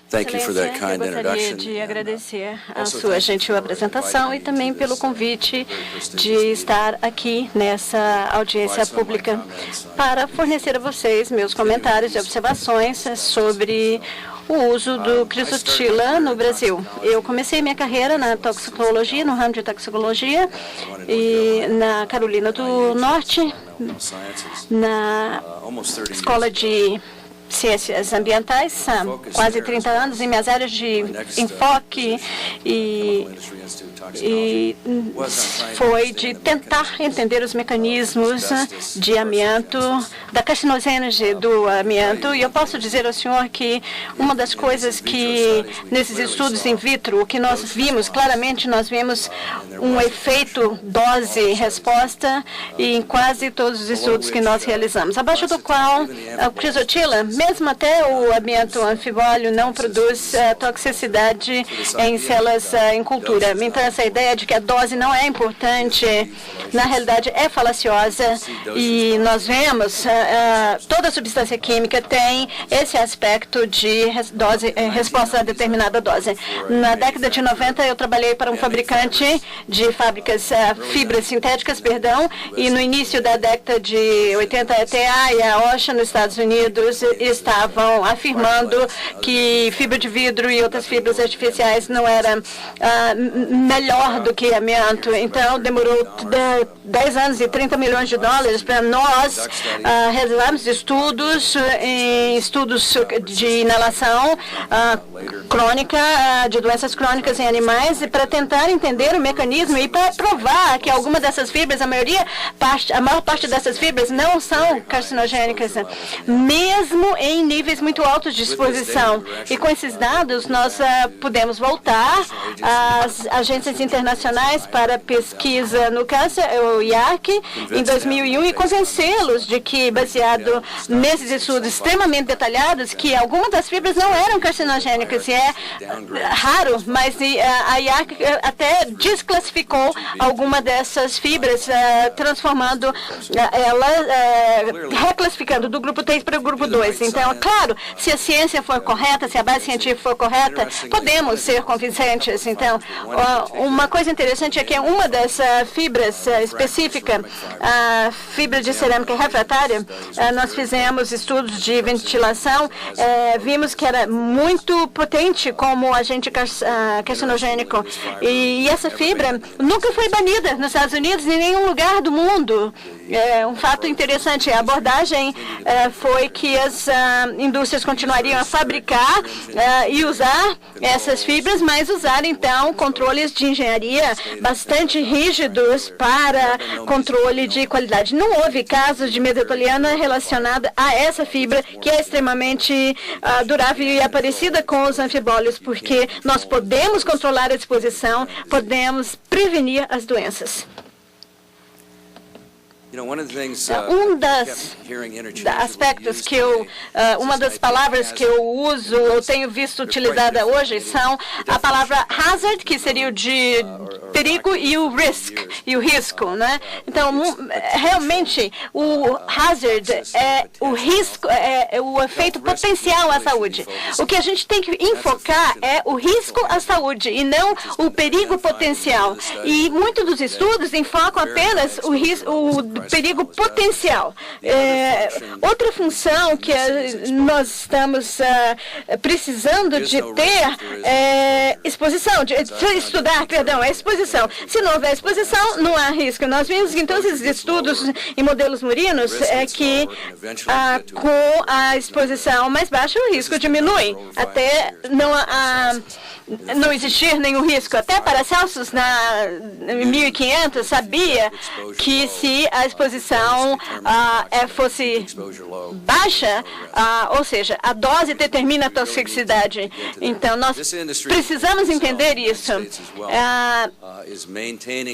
thank you for that kind introduction. Eu gostaria de agradecer a sua gentil apresentação e também pelo convite de estar aqui nessa audiência pública para fornecer a vocês meus comentários e observações sobre o uso do crisotila no Brasil. Eu comecei minha carreira na toxicologia, no ramo de toxicologia, e na Carolina do Norte, na Escola de Ciências Ambientais, há quase 30 anos, em minhas áreas de enfoque e foi de tentar entender os mecanismos de amianto, da carcinogênese do amianto. E eu posso dizer ao senhor que uma das coisas que, nesses estudos in vitro, o que nós vimos, claramente nós vimos um efeito dose-resposta em quase todos os estudos que nós realizamos, abaixo do qual o crisotila, mesmo até o amianto anfibóleo, não produz toxicidade em células em cultura. Então, essa ideia de que a dose não é importante, na realidade, é falaciosa. E nós vemos, toda substância química tem esse aspecto de resposta a determinada dose. Na década de 90, eu trabalhei para um fabricante de fibras sintéticas, e no início da década de 80, a ETA e a OSHA nos Estados Unidos estavam afirmando que fibra de vidro e outras fibras artificiais não eram melhores melhor do que amianto. Então, demorou 10 anos e 30 milhões de dólares para nós realizarmos estudos de inalação crônica, de doenças crônicas em animais, e para tentar entender o mecanismo e para provar que alguma dessas fibras, a maior parte dessas fibras não são carcinogênicas, mesmo em níveis muito altos de exposição. E com esses dados, nós podemos voltar às agências internacionais para pesquisa no câncer, o IARC, em 2001, e convencê-los de que, baseado nesses estudos extremamente detalhados, que algumas das fibras não eram carcinogênicas. E é raro, mas a IARC até desclassificou alguma dessas fibras, transformando ela, reclassificando do grupo 3 para o grupo 2. Então, claro, se a ciência for correta, se a base científica for correta, podemos ser convincentes. Então, uma coisa interessante é que uma dessas fibras específica, a fibra de cerâmica refratária, nós fizemos estudos de ventilação, vimos que era muito potente como agente carcinogênico. E essa fibra nunca foi banida nos Estados Unidos, em nenhum lugar do mundo. Um fato interessante, a abordagem foi que as indústrias continuariam a fabricar e usar essas fibras, mas usar, então, controles de engenharia bastante rígidos para controle de qualidade. Não houve casos de mesotelioma relacionada a essa fibra, que é extremamente durável e é parecida com os anfibólios, porque nós podemos controlar a exposição, podemos prevenir as doenças. Um dos aspectos que uma das palavras que eu tenho visto utilizada hoje são a palavra hazard, que seria o de perigo, e o risk, e o risco, né? Então, realmente, o hazard é o risco, é o efeito potencial à saúde. O que a gente tem que enfocar é o risco à saúde e não o perigo potencial. E muitos dos estudos enfocam apenas o perigo potencial. Outra função que nós estamos precisando de ter é exposição, é exposição. Se não houver exposição, não há risco. Nós vimos que em todos esses estudos em modelos murinos que com a exposição mais baixa o risco diminui, até não existir nenhum risco. Até Paracelsus, em 1500, sabia que se a exposição fosse baixa, ou seja, a dose determina a toxicidade. Então, nós precisamos entender isso.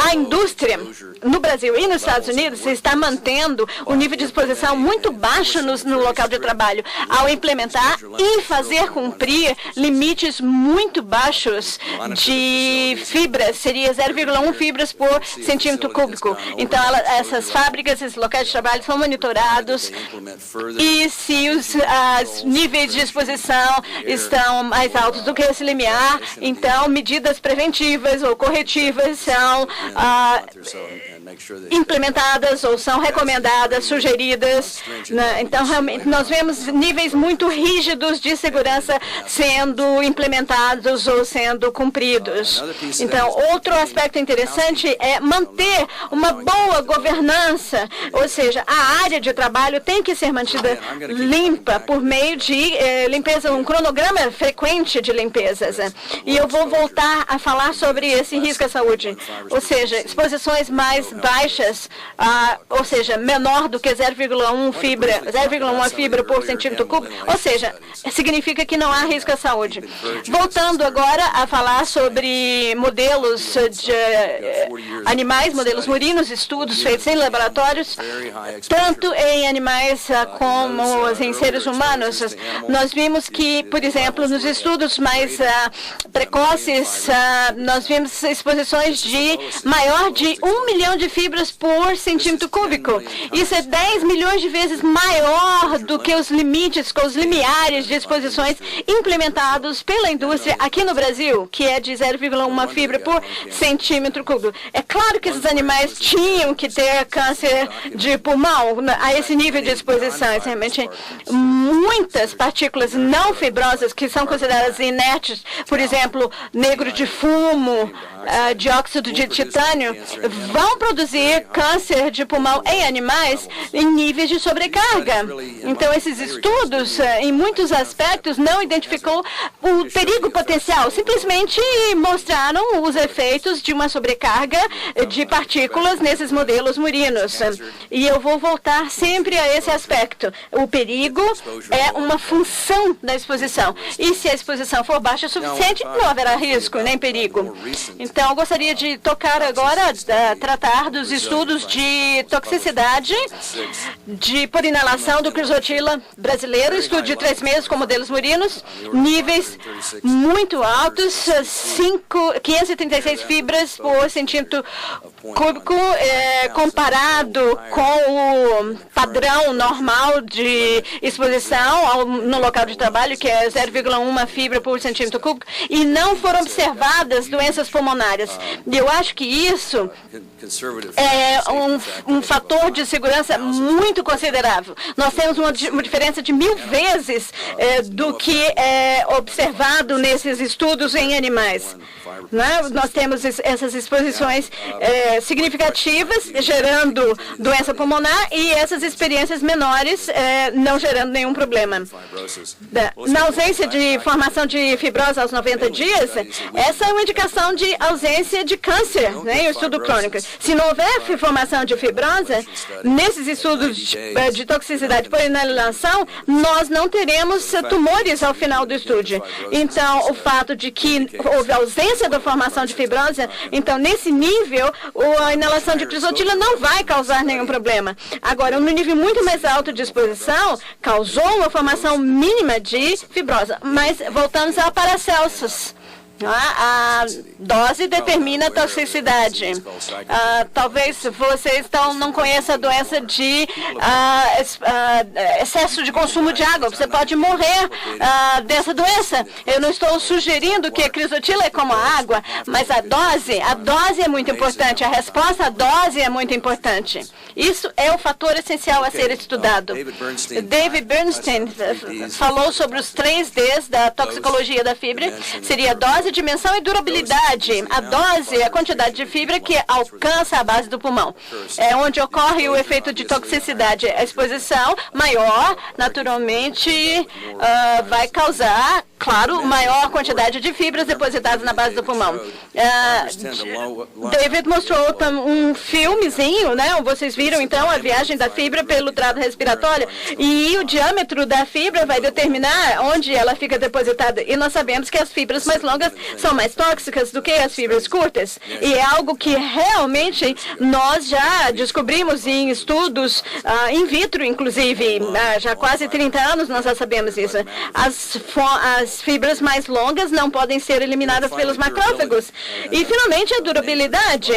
A indústria, no Brasil e nos Estados Unidos, está mantendo o nível de exposição muito baixo no local de trabalho, ao implementar e fazer cumprir limites muito baixos de fibras, seria 0,1 fibras por centímetro cúbico. Então, essas fábricas, esses locais de trabalho são monitorados, e se os níveis de exposição estão mais altos do que esse limiar, então medidas preventivas ou corretivas são implementadas ou são recomendadas, sugeridas, né? Então, realmente, nós vemos níveis muito rígidos de segurança sendo implementados ou sendo cumpridos. Então, outro aspecto interessante é manter uma boa governança, ou seja, a área de trabalho tem que ser mantida limpa por meio de limpeza, um cronograma frequente de limpezas. E eu vou voltar a falar sobre esse risco à saúde, ou seja, exposições mais baixas, ou seja, menor do que 0,1 fibra por centímetro cúbico, ou seja, significa que não há risco à saúde. Voltando agora a falar sobre modelos de animais, modelos murinos, estudos feitos em laboratórios, tanto em animais como em seres humanos, nós vimos que, por exemplo, nos estudos mais precoces, nós vimos exposições de maior de 1 milhão de fibras por centímetro cúbico. Isso é 10 milhões de vezes maior do que os limites, com os limiares de exposições implementados pela indústria aqui no Brasil, que é de 0,1 fibra por centímetro cúbico. É claro que esses animais tinham que ter câncer de pulmão a esse nível de exposição. Realmente, muitas partículas não fibrosas que são consideradas inertes, por exemplo, negro de fumo, dióxido de titânio, vão produzir câncer de pulmão em animais em níveis de sobrecarga. Então, esses estudos, em muitos aspectos, não identificou o perigo potencial, simplesmente mostraram os efeitos de uma sobrecarga de partículas nesses modelos murinos. E eu vou voltar sempre a esse aspecto. O perigo é uma função da exposição. E se a exposição for baixa o suficiente, não haverá risco nem perigo. Então, eu gostaria de tocar agora, tratar dos estudos de toxicidade por inalação do Crisotila brasileiro, estudo de 3 meses com modelos murinos, níveis muito altos, 536 fibras por centímetro cúbico, comparado com o padrão normal de exposição no local de trabalho, que é 0,1 fibra por centímetro cúbico, e não foram observadas doenças pulmonares. E eu acho que isso é um fator de segurança muito considerável. Nós temos uma diferença de 1000 vezes do que é observado nesses estudos em animais. Nós temos essas exposições significativas, gerando doença pulmonar, e essas experiências menores não gerando nenhum problema. Na ausência de formação de fibrose aos 90 dias, essa é uma indicação de ausência de câncer, em estudo crônico. Se não houver formação de fibrose, nesses estudos de toxicidade por inalação, nós não teremos tumores ao final do estudo. Então, o fato de que houve ausência da formação de fibrose, então, nesse nível, a inalação de crisotila não vai causar nenhum problema. Agora, no nível muito mais alto de exposição, causou uma formação mínima de fibrose. Mas voltamos a Paracelsus. A dose determina a toxicidade. Talvez vocês não conheçam a doença de excesso de consumo de água. Você pode morrer dessa doença. Eu não estou sugerindo que a crisotila é como a água, mas a dose é muito importante. A resposta à dose é muito importante. Isso é o fator essencial a ser estudado. David Bernstein falou sobre os 3 Ds da toxicologia da fibra. Seria dose, dimensão e durabilidade. A dose é a quantidade de fibra que alcança a base do pulmão. É onde ocorre o efeito de toxicidade. A exposição maior, naturalmente, vai causar, claro, maior quantidade de fibras depositadas na base do pulmão. David mostrou um filmezinho, vocês viram, então, a viagem da fibra pelo trato respiratório, e o diâmetro da fibra vai determinar onde ela fica depositada. E nós sabemos que as fibras mais longas são mais tóxicas do que as fibras curtas. E é algo que realmente nós já descobrimos em estudos in vitro, inclusive, já há quase 30 anos nós já sabemos isso. As fibras mais longas não podem ser eliminadas pelos macrófagos. E, finalmente, a durabilidade.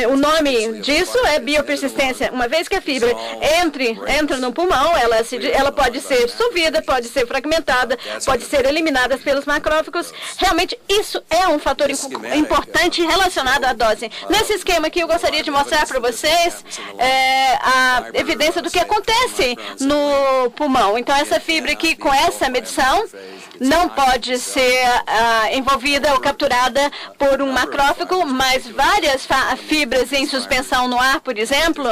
O nome disso é biopersistência. Uma vez que a fibra entra no pulmão, ela pode ser dissolvida, pode ser fragmentada, pode ser eliminada pelos macrófagos. Realmente, isso é um fator importante relacionado à dose. Nesse esquema aqui, eu gostaria de mostrar para vocês a evidência do que acontece no pulmão. Então, essa fibra aqui, com essa medição, não pode ser envolvida ou capturada por um macrófago, mas várias fibras em suspensão no ar, por exemplo,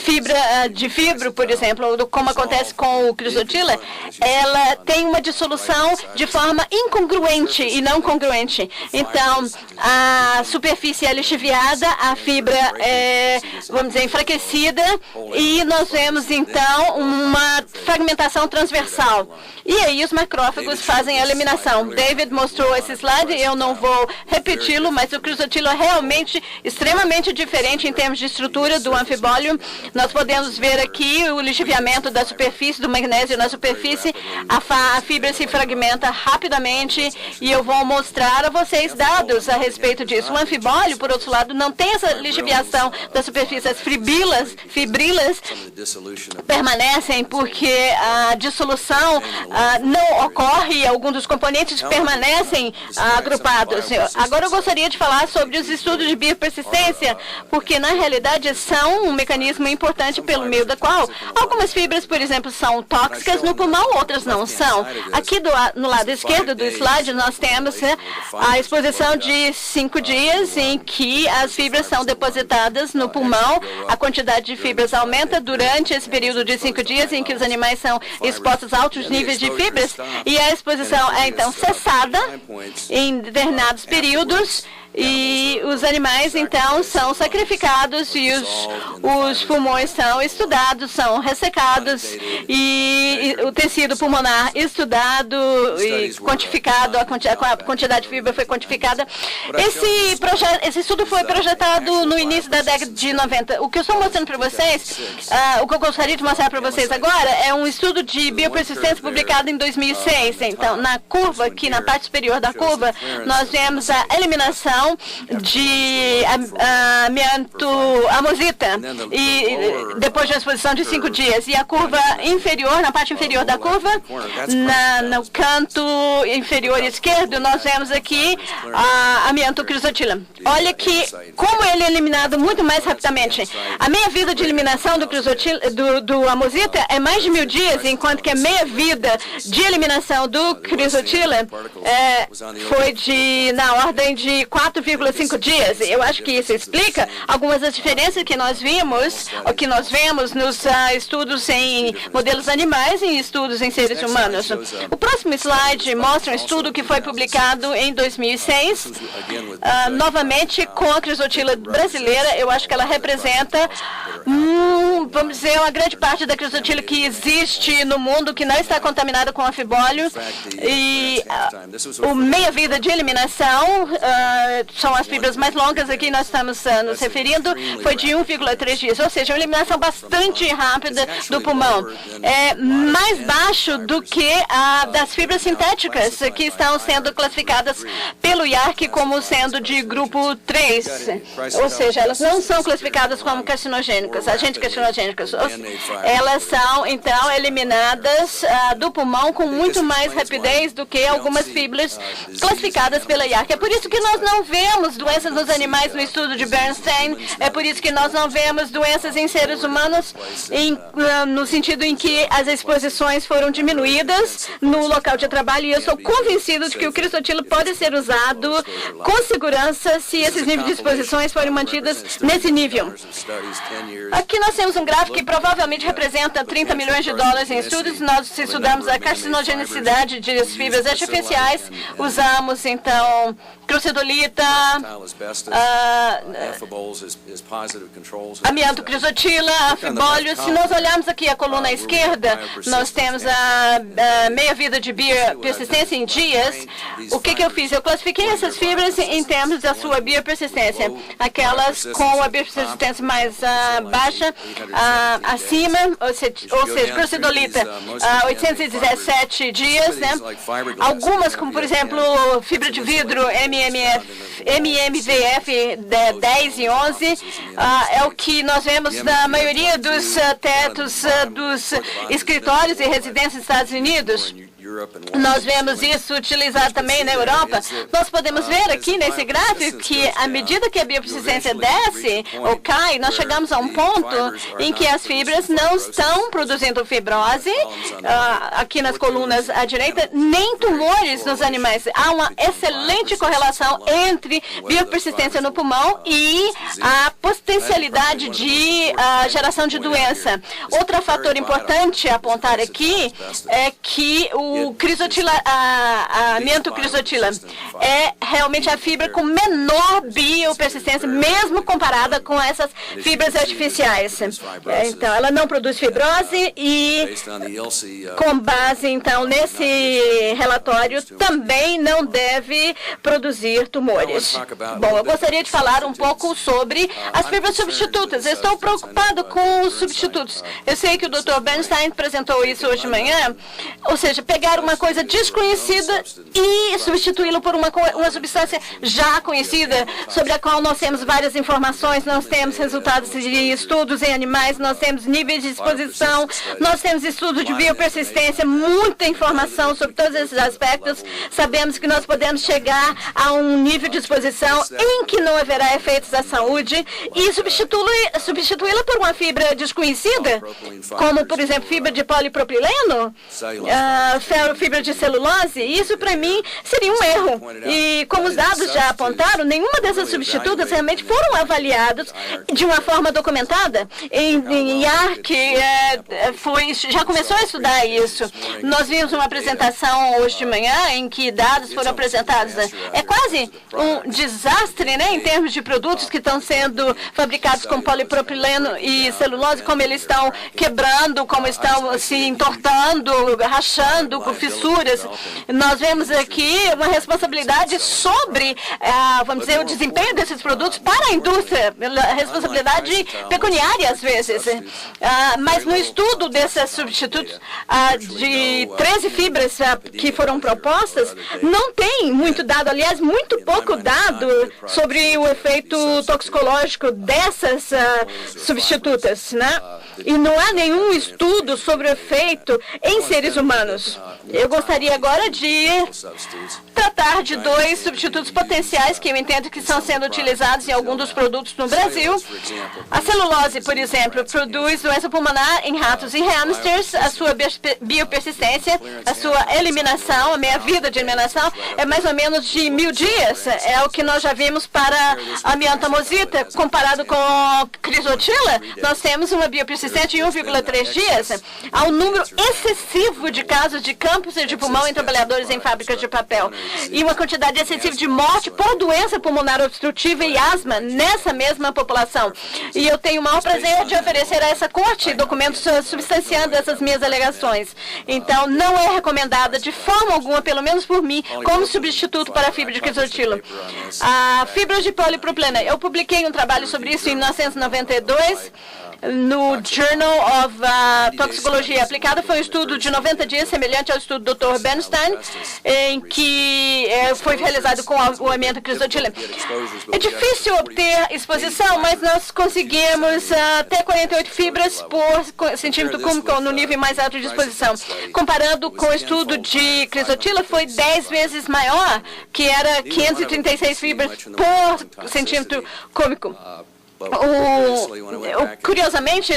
fibra de fibro, por exemplo, como acontece com o crisotila, ela tem uma dissolução de forma incongruente e não congruente. Então, a superfície é lixiviada, a fibra é, vamos dizer, enfraquecida, e nós vemos, então, uma fragmentação transversal. E aí os macrófagos fazem a eliminação. David mostrou esse slide, eu não vou repeti-lo, mas o crisotilo é realmente extremamente diferente em termos de estrutura do anfibólio. Nós podemos ver aqui o lixiviamento da superfície, do magnésio na superfície. A fibra se fragmenta rapidamente e eu vou mostrar a vocês dados a respeito disso. O anfibólio, por outro lado, não tem essa lixiviação da superfície. As fibrilas permanecem porque a dissolução não ocorre e alguns dos componentes permanecem agrupados. Agora eu gostaria de falar sobre os estudos de biopersistência, porque na realidade são um mecanismo importante pelo meio da qual algumas fibras, por exemplo, são tóxicas no pulmão, outras não são. Aqui no lado esquerdo do slide nós temos a exposição de 5 dias em que as fibras são depositadas no pulmão. A quantidade de fibras aumenta durante esse período de 5 dias em que os animais são expostos a altos níveis de fibras e a exposição é então cessada em determinados períodos. E os animais, então, são sacrificados e os pulmões são estudados, são ressecados e o tecido pulmonar estudado e quantificado, a quantidade de fibra foi quantificada. Esse estudo foi projetado no início da década de 90. O que eu estou mostrando para vocês, o que eu gostaria de mostrar para vocês agora é um estudo de biopersistência publicado em 2006. Então, na curva, aqui na parte superior da curva, nós vemos a eliminação de amianto amosita e depois de uma exposição de 5 dias. E a curva inferior, na parte inferior da curva, no canto inferior esquerdo, nós vemos aqui amianto crisotila. Olha que como ele é eliminado muito mais rapidamente. A meia-vida de eliminação do amosita é mais de 1000 dias, enquanto que a meia-vida de eliminação do crisotila foi na ordem de 4,5 dias. Eu acho que isso explica algumas das diferenças que nós vimos, ou que nós vemos nos estudos em modelos animais e em estudos em seres humanos. O próximo slide mostra um estudo que foi publicado em 2006, novamente com a crisotila brasileira. Eu acho que ela representa, vamos dizer, uma grande parte da crisotila que existe no mundo que não está contaminada com anfibólio. E o meia-vida de eliminação são as fibras mais longas, aqui nós estamos nos referindo, foi de 1,3 dias, ou seja, uma eliminação bastante rápida do pulmão. É mais baixo do que a das fibras sintéticas, que estão sendo classificadas pelo IARC como sendo de grupo 3, ou seja, elas não são classificadas como carcinogênicas, agentes carcinogênicos. Elas são, então, eliminadas do pulmão com muito mais rapidez do que algumas fibras classificadas pela IARC. É por isso que nós não vemos doenças nos animais no estudo de Bernstein, é por isso que nós não vemos doenças em seres humanos no sentido em que as exposições foram diminuídas no local de trabalho, e eu sou convencido de que o crisotilo pode ser usado com segurança se esses níveis de exposições forem mantidos nesse nível. Aqui nós temos um gráfico que provavelmente representa 30 milhões de dólares em estudos. Nós estudamos a carcinogenicidade de fibras artificiais, usamos então crucidolita, amianto crisotila, anfibólio. Se nós olharmos aqui a coluna à esquerda, nós temos a meia-vida de biopersistência em dias. O que eu fiz? Eu classifiquei essas fibras em termos da sua biopersistência. Aquelas com a biopersistência mais baixa, acima, ou seja, crucidolita, 817 dias, né? Algumas, como por exemplo, fibra de vidro, MMVF 10 e 11, é o que nós vemos na maioria dos tetos dos escritórios e residências dos Estados Unidos. Nós vemos isso utilizado também na Europa. Nós podemos ver aqui nesse gráfico que, à medida que a biopersistência desce ou cai, nós chegamos a um ponto em que as fibras não estão produzindo fibrose, aqui nas colunas à direita, nem tumores nos animais. Há uma excelente correlação entre biopersistência no pulmão e a potencialidade de geração de doença. Outro fator importante a apontar aqui é que o o crisotila, a amianto crisotila é realmente a fibra com menor biopersistência, mesmo comparada com essas fibras artificiais. Então, ela não produz fibrose e, com base, então, nesse relatório, também não deve produzir tumores. Bom, eu gostaria de falar um pouco sobre as fibras substitutas. Eu estou preocupado com os substitutos. Eu sei que o Dr. Bernstein apresentou isso hoje de manhã, ou seja, pegar uma coisa desconhecida e substituí-la por uma substância já conhecida, sobre a qual nós temos várias informações, nós temos resultados de estudos em animais, nós temos níveis de exposição, nós temos estudos de biopersistência, muita informação sobre todos esses aspectos. Sabemos que nós podemos chegar a um nível de exposição em que não haverá efeitos à saúde e substituí-la por uma fibra desconhecida, como, por exemplo, fibra de polipropileno, fibra de celulose. Isso, para mim, seria um erro. E, como os dados já apontaram, nenhuma dessas substitutas realmente foram avaliadas de uma forma documentada. Em IARC já começou a estudar isso. Nós vimos uma apresentação hoje de manhã em que dados foram apresentados. É quase um desastre, né, em termos de produtos que estão sendo fabricados com polipropileno e celulose, como eles estão quebrando, como estão se entortando, rachando, com fissuras. Nós vemos aqui uma responsabilidade sobre, vamos dizer, o desempenho desses produtos para a indústria, responsabilidade pecuniária às vezes. Mas no estudo desses substitutos de 13 fibras que foram propostas, não tem muito dado, aliás, muito pouco dado sobre o efeito toxicológico dessas substitutas, né? E não há nenhum estudo sobre o efeito em seres humanos. Eu gostaria agora de tratar de 2 substitutos potenciais que eu entendo que estão sendo utilizados em alguns dos produtos no Brasil. A celulose, por exemplo, produz doença pulmonar em ratos e hamsters. A sua biopersistência, a sua eliminação, a meia-vida de eliminação é mais ou menos de 1.000 dias. É o que nós já vimos para a amiantamosita. Comparado com crisotila, nós temos uma biopersistência de 1,3 dias. Há um número excessivo de casos de câncer de pulmão em trabalhadores em fábricas de papel. E uma quantidade excessiva de morte por doença pulmonar obstrutiva e asma nessa mesma população. E eu tenho o maior prazer de oferecer a essa corte documentos substanciando essas minhas alegações. Então, não é recomendada de forma alguma, pelo menos por mim, como substituto para a fibra de crisotila. A fibra de polipropileno. Eu publiquei um trabalho sobre isso em 1992. No Journal of Toxicologia Aplicada. Foi um estudo de 90 dias, semelhante ao estudo do Dr. Bernstein, em que foi realizado com o amianto crisotila. É difícil obter exposição, mas nós conseguimos até 48 fibras por centímetro cúbico no nível mais alto de exposição. Comparando com o estudo de crisotila, foi 10 vezes maior, que era 536 fibras por centímetro cúbico. Curiosamente,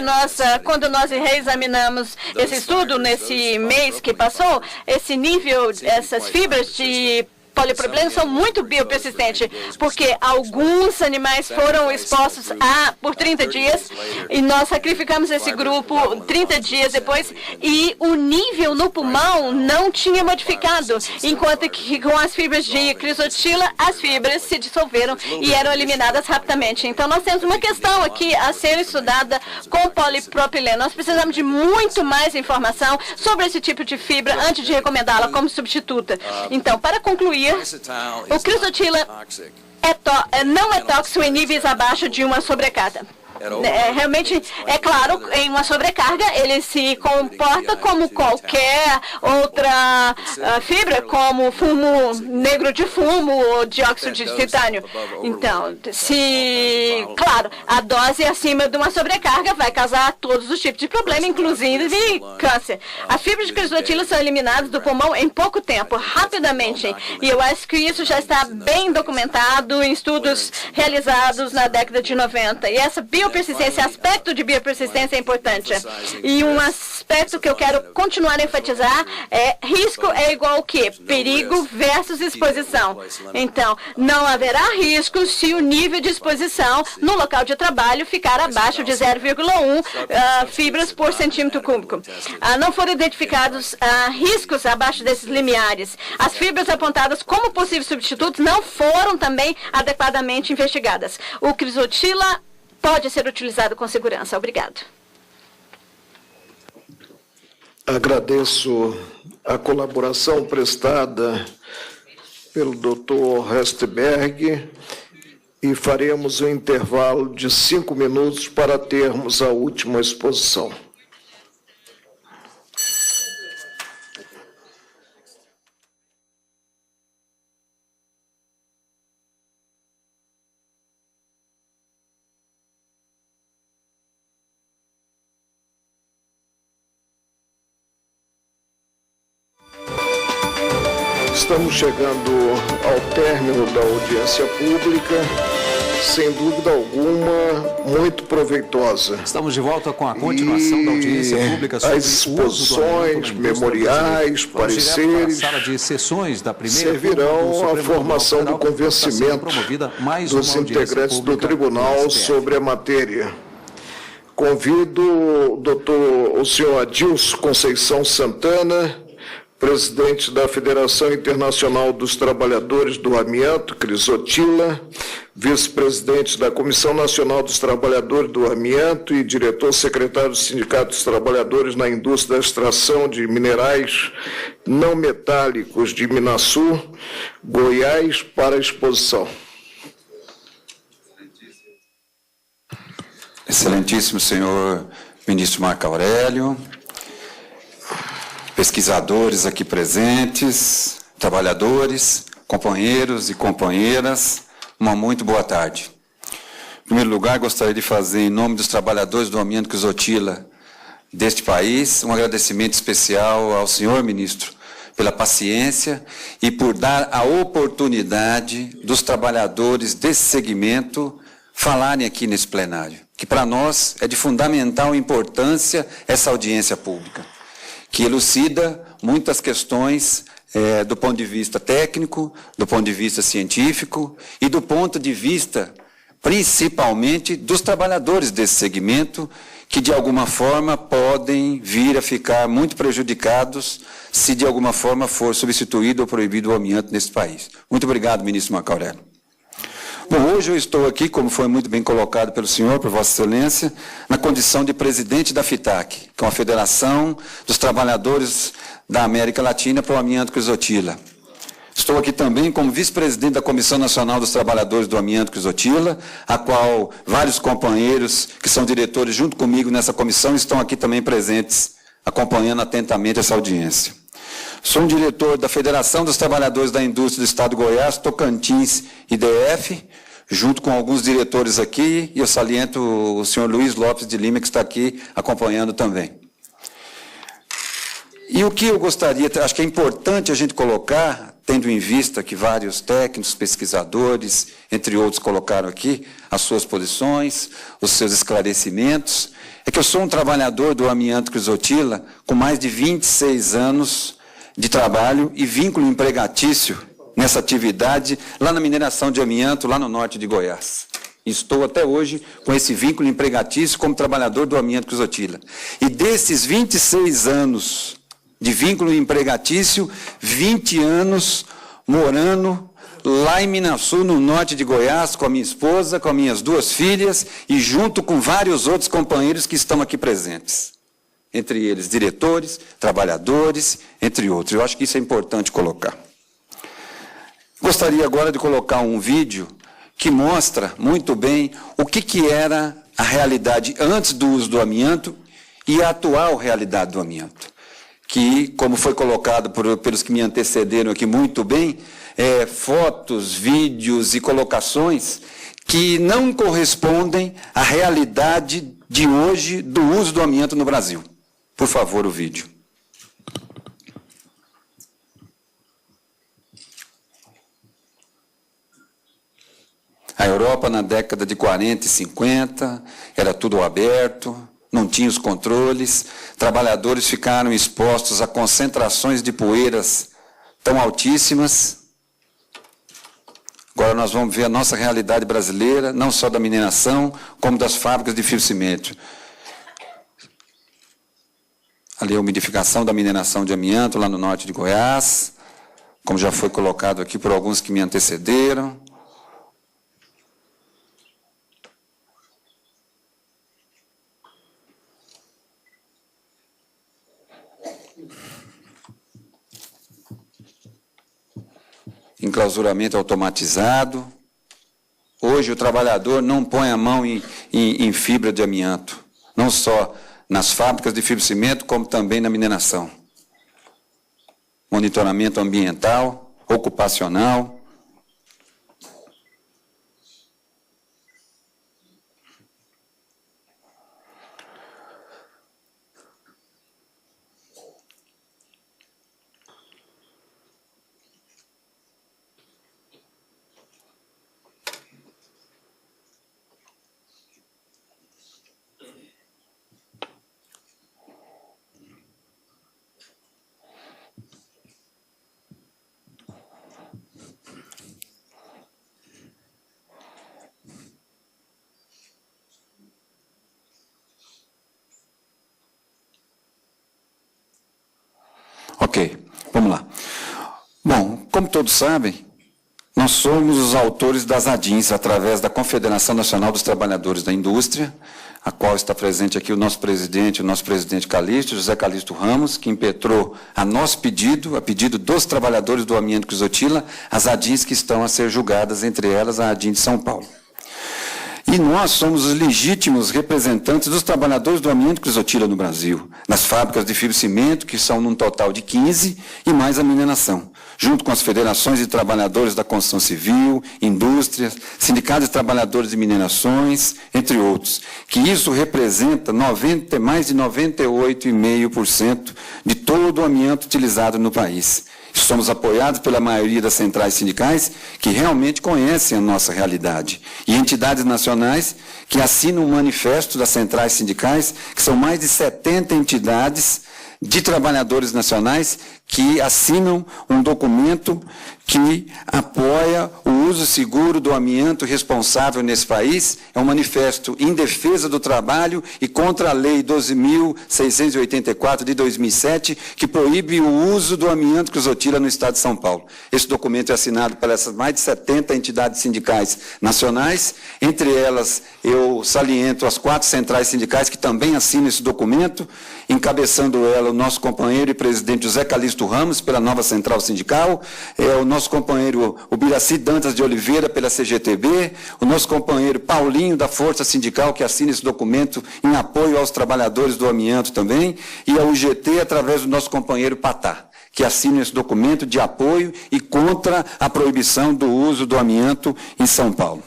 quando nós reexaminamos esse estudo nesse mês que passou, esse nível, essas fibras de polipropileno são muito biopersistentes, porque alguns animais foram expostos por 30 dias e nós sacrificamos esse grupo 30 dias depois e o nível no pulmão não tinha modificado, enquanto que com as fibras de crisotila, as fibras se dissolveram e eram eliminadas rapidamente. Então, nós temos uma questão aqui a ser estudada com polipropileno. Nós precisamos de muito mais informação sobre esse tipo de fibra antes de recomendá-la como substituta. Então, para concluir, o crisotila não é tóxico em níveis abaixo de uma sobrecarga. Realmente, é claro, em uma sobrecarga, ele se comporta como qualquer outra fibra, como fumo negro de fumo ou dióxido de titânio. Então, claro, a dose acima de uma sobrecarga vai causar todos os tipos de problemas, inclusive câncer. As fibras de crisotila são eliminadas do pulmão em pouco tempo, rapidamente. E eu acho que isso já está bem documentado em estudos realizados na década de 90. E essa biopersistência, aspecto de biopersistência é importante. E um aspecto que eu quero continuar a enfatizar é risco é igual ao quê? Perigo versus exposição. Então, não haverá risco se o nível de exposição no local de trabalho ficar abaixo de 0,1 fibras por centímetro cúbico. Não foram identificados riscos abaixo desses limiares. As fibras apontadas como possíveis substitutos não foram também adequadamente investigadas. O crisotila pode ser utilizado com segurança. Obrigado. Agradeço a colaboração prestada pelo Dr. Hestberg e faremos um intervalo de 5 minutos para termos a última exposição. Estamos chegando ao término da audiência pública, sem dúvida alguma, muito proveitosa. Estamos de volta com a continuação da audiência pública sobre as exposições, memoriais, pareceres sala de sessões da primeira servirão à formação do convencimento dos integrantes do tribunal sobre a matéria. Convido o senhor Adilson Conceição Santana, presidente da Federação Internacional dos Trabalhadores do Amianto, Crisotila, vice-presidente da Comissão Nacional dos Trabalhadores do Amianto e diretor-secretário do Sindicato dos Trabalhadores na Indústria da Extração de Minerais Não Metálicos de Minasul, Goiás, para a exposição. Excelentíssimo senhor ministro Marco Aurélio, pesquisadores aqui presentes, trabalhadores, companheiros e companheiras, uma muito boa tarde. Em primeiro lugar, gostaria de fazer, em nome dos trabalhadores do amianto Crisotila deste país, um agradecimento especial ao senhor ministro pela paciência e por dar a oportunidade dos trabalhadores desse segmento falarem aqui nesse plenário, que para nós é de fundamental importância essa audiência pública, que elucida muitas questões do ponto de vista técnico, do ponto de vista científico e do ponto de vista, principalmente, dos trabalhadores desse segmento, que de alguma forma podem vir a ficar muito prejudicados se de alguma forma for substituído ou proibido o amianto nesse país. Muito obrigado, ministro Marco Aurélio. Bom, hoje eu estou aqui, como foi muito bem colocado pelo senhor, por Vossa Excelência, na condição de presidente da FITAC, que é uma federação dos trabalhadores da América Latina para o amianto Crisotila. Estou aqui também como vice-presidente da Comissão Nacional dos Trabalhadores do Amianto Crisotila, a qual vários companheiros que são diretores junto comigo nessa comissão estão aqui também presentes, acompanhando atentamente essa audiência. Sou um diretor da Federação dos Trabalhadores da Indústria do Estado de Goiás, Tocantins e DF, junto com alguns diretores aqui, e eu saliento o senhor Luiz Lopes de Lima, que está aqui acompanhando também. E o que eu gostaria, acho que é importante a gente colocar, tendo em vista que vários técnicos, pesquisadores, entre outros, colocaram aqui as suas posições, os seus esclarecimentos, é que eu sou um trabalhador do amianto Crisotila com mais de 26 anos de trabalho e vínculo empregatício nessa atividade lá na mineração de amianto, lá no norte de Goiás. Estou até hoje com esse vínculo empregatício como trabalhador do amianto Crisotila. E desses 26 anos de vínculo empregatício, 20 anos morando lá em Minasul, no norte de Goiás, com a minha esposa, com as minhas 2 filhas e junto com vários outros companheiros que estão aqui presentes. Entre eles, diretores, trabalhadores, entre outros. Eu acho que isso é importante colocar. Gostaria agora de colocar um vídeo que mostra muito bem o que era a realidade antes do uso do amianto e a atual realidade do amianto. Que, como foi colocado pelos que me antecederam aqui muito bem, fotos, vídeos e colocações que não correspondem à realidade de hoje do uso do amianto no Brasil. Por favor, o vídeo. A Europa, na década de 40 e 50, era tudo aberto, não tinha os controles, trabalhadores ficaram expostos a concentrações de poeiras tão altíssimas. Agora nós vamos ver a nossa realidade brasileira, não só da mineração, como das fábricas de fio-cimento. Ali a umidificação da mineração de amianto, lá no norte de Goiás, como já foi colocado aqui por alguns que me antecederam. Enclausuramento automatizado. Hoje o trabalhador não põe a mão em fibra de amianto, não só nas fábricas de fibro-cimento, como também na mineração. Monitoramento ambiental, ocupacional. Ok, vamos lá. Bom, como todos sabem, nós somos os autores das ADINs, através da Confederação Nacional dos Trabalhadores da Indústria, a qual está presente aqui o nosso presidente Calixto, José Calixto Ramos, que impetrou a nosso pedido, a pedido dos trabalhadores do amianto crisotila, as ADINs que estão a ser julgadas, entre elas a ADIN de São Paulo. E nós somos os legítimos representantes dos trabalhadores do amianto crisotila no Brasil, nas fábricas de fibro-cimento, que são num total de 15, e mais a mineração, junto com as federações de trabalhadores da construção civil, indústrias, sindicatos de trabalhadores de minerações, entre outros, que isso representa mais de 98,5% de todo o amianto utilizado no país. Somos apoiados pela maioria das centrais sindicais que realmente conhecem a nossa realidade. E entidades nacionais que assinam um manifesto das centrais sindicais, que são mais de 70 entidades de trabalhadores nacionais que assinam um documento que apoia o uso seguro do amianto responsável nesse país. É um manifesto em defesa do trabalho e contra a Lei 12.684 de 2007, que proíbe o uso do amianto crisotila no Estado de São Paulo. Esse documento é assinado por essas mais de 70 entidades sindicais nacionais. Entre elas, eu saliento as 4 centrais sindicais que também assinam esse documento, encabeçando ela o nosso companheiro e presidente José Calixto Ramos, pela nova central sindical, o nosso companheiro Ubiraci Dantas de Oliveira, pela CGTB, o nosso companheiro Paulinho, da Força Sindical, que assina esse documento em apoio aos trabalhadores do amianto também, e a UGT, através do nosso companheiro Patá, que assina esse documento de apoio e contra a proibição do uso do amianto em São Paulo.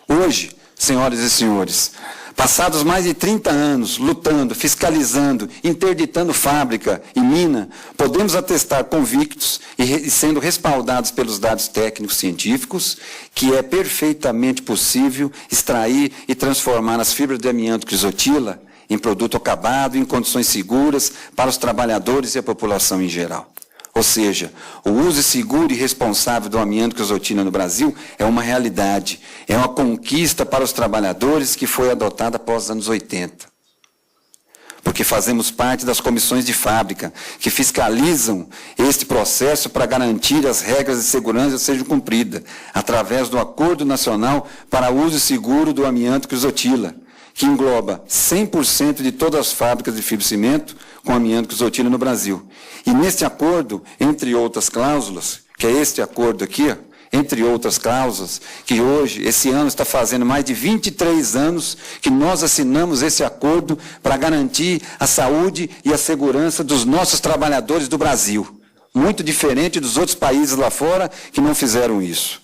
Hoje, senhoras e senhores, passados mais de 30 anos lutando, fiscalizando, interditando fábrica e mina, podemos atestar convictos e sendo respaldados pelos dados técnicos científicos que é perfeitamente possível extrair e transformar as fibras de amianto crisotila em produto acabado, em condições seguras para os trabalhadores e a população em geral. Ou seja, o uso seguro e responsável do amianto crisotila no Brasil é uma realidade, é uma conquista para os trabalhadores que foi adotada após os anos 80. Porque fazemos parte das comissões de fábrica que fiscalizam este processo para garantir as regras de segurança sejam cumpridas, através do Acordo Nacional para o Uso Seguro do Amianto Crisotila, que engloba 100% de todas as fábricas de fibro-cimento com amianto crisotila no Brasil. E neste acordo, entre outras cláusulas, que é este acordo aqui, entre outras cláusulas, que hoje, esse ano, está fazendo mais de 23 anos que nós assinamos esse acordo para garantir a saúde e a segurança dos nossos trabalhadores do Brasil. Muito diferente dos outros países lá fora que não fizeram isso.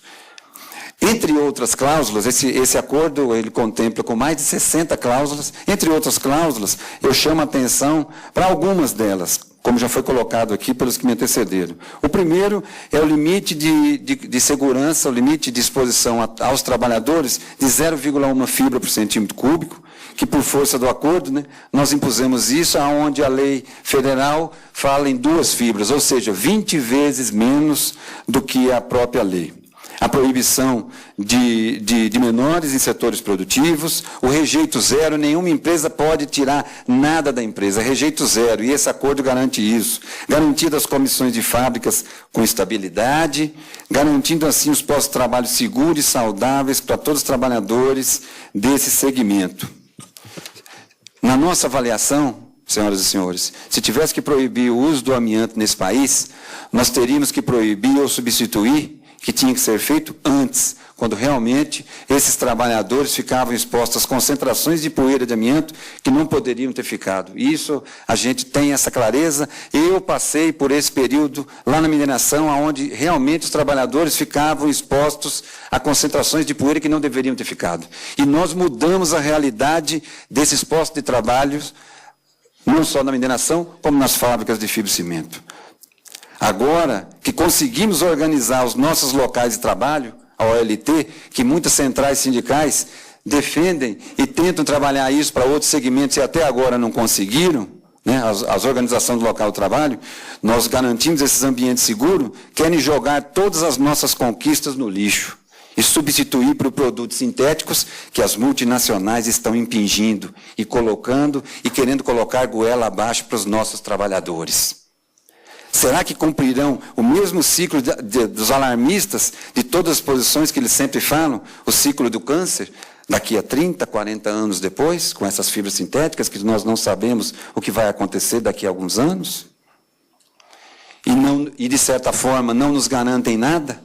Entre outras cláusulas, esse acordo ele contempla com mais de 60 cláusulas. Entre outras cláusulas, eu chamo a atenção para algumas delas, como já foi colocado aqui pelos que me antecederam. O primeiro é o limite de segurança, o limite de exposição aos trabalhadores de 0,1 fibra por centímetro cúbico, que por força do acordo, né, nós impusemos isso, aonde a lei federal fala em 2 fibras, ou seja, 20 vezes menos do que a própria lei. A proibição de menores em setores produtivos, o rejeito zero, nenhuma empresa pode tirar nada da empresa, rejeito zero, e esse acordo garante isso. Garantidas as comissões de fábricas com estabilidade, garantindo assim os postos de trabalho seguros e saudáveis para todos os trabalhadores desse segmento. Na nossa avaliação, senhoras e senhores, se tivesse que proibir o uso do amianto nesse país, nós teríamos que proibir ou substituir, que tinha que ser feito antes, quando realmente esses trabalhadores ficavam expostos às concentrações de poeira de amianto que não poderiam ter ficado. Isso, a gente tem essa clareza. Eu passei por esse período lá na mineração, onde realmente os trabalhadores ficavam expostos a concentrações de poeira que não deveriam ter ficado. E nós mudamos a realidade desses postos de trabalho, não só na mineração, como nas fábricas de fibrocimento. Agora que conseguimos organizar os nossos locais de trabalho, a OLT, que muitas centrais sindicais defendem e tentam trabalhar isso para outros segmentos e até agora não conseguiram, né, as organizações do local de trabalho, nós garantimos esses ambientes seguros, querem jogar todas as nossas conquistas no lixo e substituir por produtos sintéticos que as multinacionais estão impingindo e colocando e querendo colocar goela abaixo para os nossos trabalhadores. Será que cumprirão o mesmo ciclo dos alarmistas, de todas as posições que eles sempre falam, o ciclo do câncer, daqui a 30, 40 anos depois, com essas fibras sintéticas, que nós não sabemos o que vai acontecer daqui a alguns anos? E de certa forma, não nos garantem nada?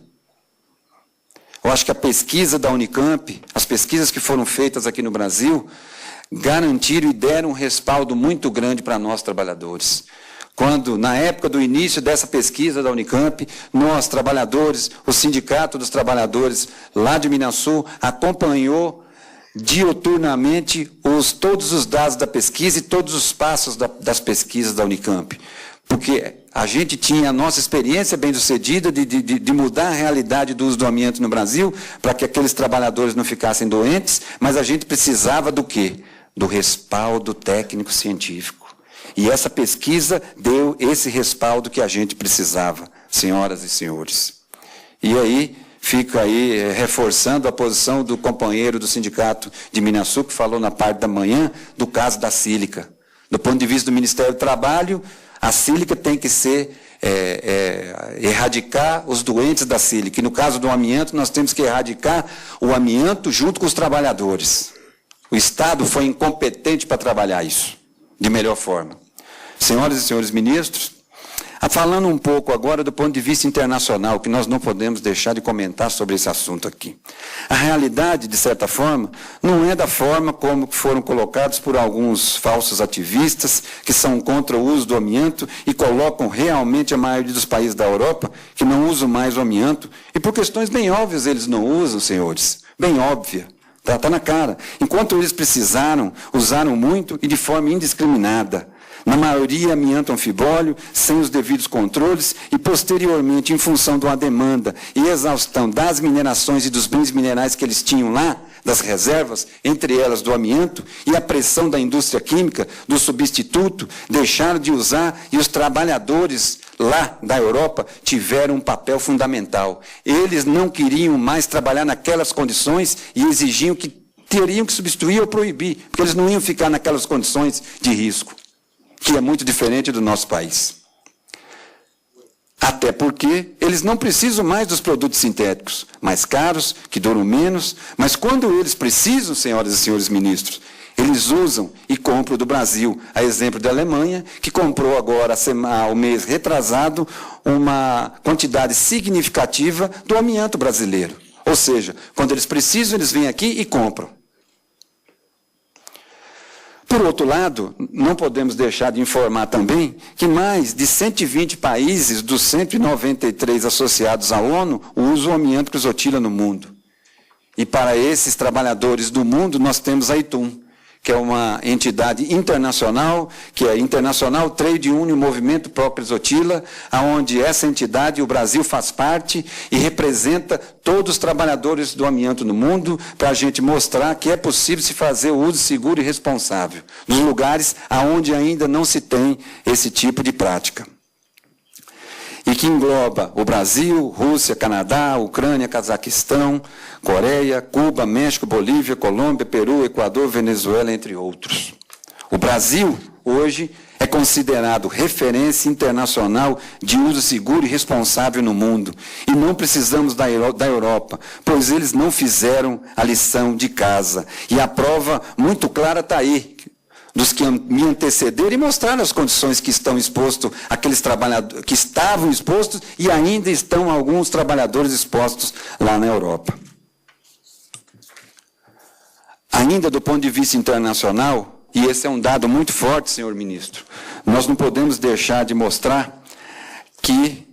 Eu acho que a pesquisa da Unicamp, as pesquisas que foram feitas aqui no Brasil, garantiram e deram um respaldo muito grande para nós trabalhadores. Quando, na época do início dessa pesquisa da Unicamp, nós, trabalhadores, o Sindicato dos Trabalhadores lá de Minasul, acompanhou diuturnamente todos os dados da pesquisa e todos os passos das pesquisas da Unicamp. Porque a gente tinha a nossa experiência bem-sucedida de mudar a realidade do uso do amianto no Brasil, para que aqueles trabalhadores não ficassem doentes, mas a gente precisava do quê? Do respaldo técnico-científico. E essa pesquisa deu esse respaldo que a gente precisava, senhoras e senhores. E aí, fico aí reforçando a posição do companheiro do sindicato de Minasul, que falou na parte da manhã do caso da sílica. Do ponto de vista do Ministério do Trabalho, a sílica tem que ser, erradicar os doentes da sílica. E no caso do amianto, nós temos que erradicar o amianto junto com os trabalhadores. O Estado foi incompetente para trabalhar isso de melhor forma. Senhoras e senhores ministros, falando um pouco agora do ponto de vista internacional, que nós não podemos deixar de comentar sobre esse assunto aqui. A realidade, de certa forma, não é da forma como foram colocados por alguns falsos ativistas que são contra o uso do amianto e colocam realmente a maioria dos países da Europa que não usam mais o amianto. E por questões bem óbvias eles não usam, senhores, bem óbvia. Está na cara. Enquanto eles precisaram, usaram muito e de forma indiscriminada. Na maioria, amianto anfibóleo, sem os devidos controles e, posteriormente, em função de uma demanda e exaustão das minerações e dos bens minerais que eles tinham lá, das reservas, entre elas do amianto, e a pressão da indústria química, do substituto, deixaram de usar e os trabalhadores lá da Europa tiveram um papel fundamental. Eles não queriam mais trabalhar naquelas condições e exigiam que teriam que substituir ou proibir, porque eles não iam ficar naquelas condições de risco, que é muito diferente do nosso país. Até porque eles não precisam mais dos produtos sintéticos, mais caros, que duram menos, mas quando eles precisam, senhoras e senhores ministros, eles usam e compram do Brasil, a exemplo da Alemanha, que comprou agora, o mês retrasado, uma quantidade significativa do amianto brasileiro. Ou seja, quando eles precisam, eles vêm aqui e compram. Por outro lado, não podemos deixar de informar também que mais de 120 países dos 193 associados à ONU usam o amianto crisotila no mundo. E para esses trabalhadores do mundo, nós temos a ITUM, que é uma entidade internacional, que é International Trade Union Movimento Pro Crisotila, onde essa entidade, o Brasil faz parte e representa todos os trabalhadores do amianto no mundo, para a gente mostrar que é possível se fazer o uso seguro e responsável nos lugares onde ainda não se tem esse tipo de prática. E que engloba o Brasil, Rússia, Canadá, Ucrânia, Cazaquistão, Coreia, Cuba, México, Bolívia, Colômbia, Peru, Equador, Venezuela, entre outros. O Brasil, hoje, é considerado referência internacional de uso seguro e responsável no mundo. E não precisamos da Europa, pois eles não fizeram a lição de casa. E a prova muito clara está aí, dos que me antecederam e mostraram as condições que estão expostos, aqueles trabalhadores que estavam expostos e ainda estão alguns trabalhadores expostos lá na Europa. Ainda do ponto de vista internacional, e esse é um dado muito forte, senhor ministro, nós não podemos deixar de mostrar que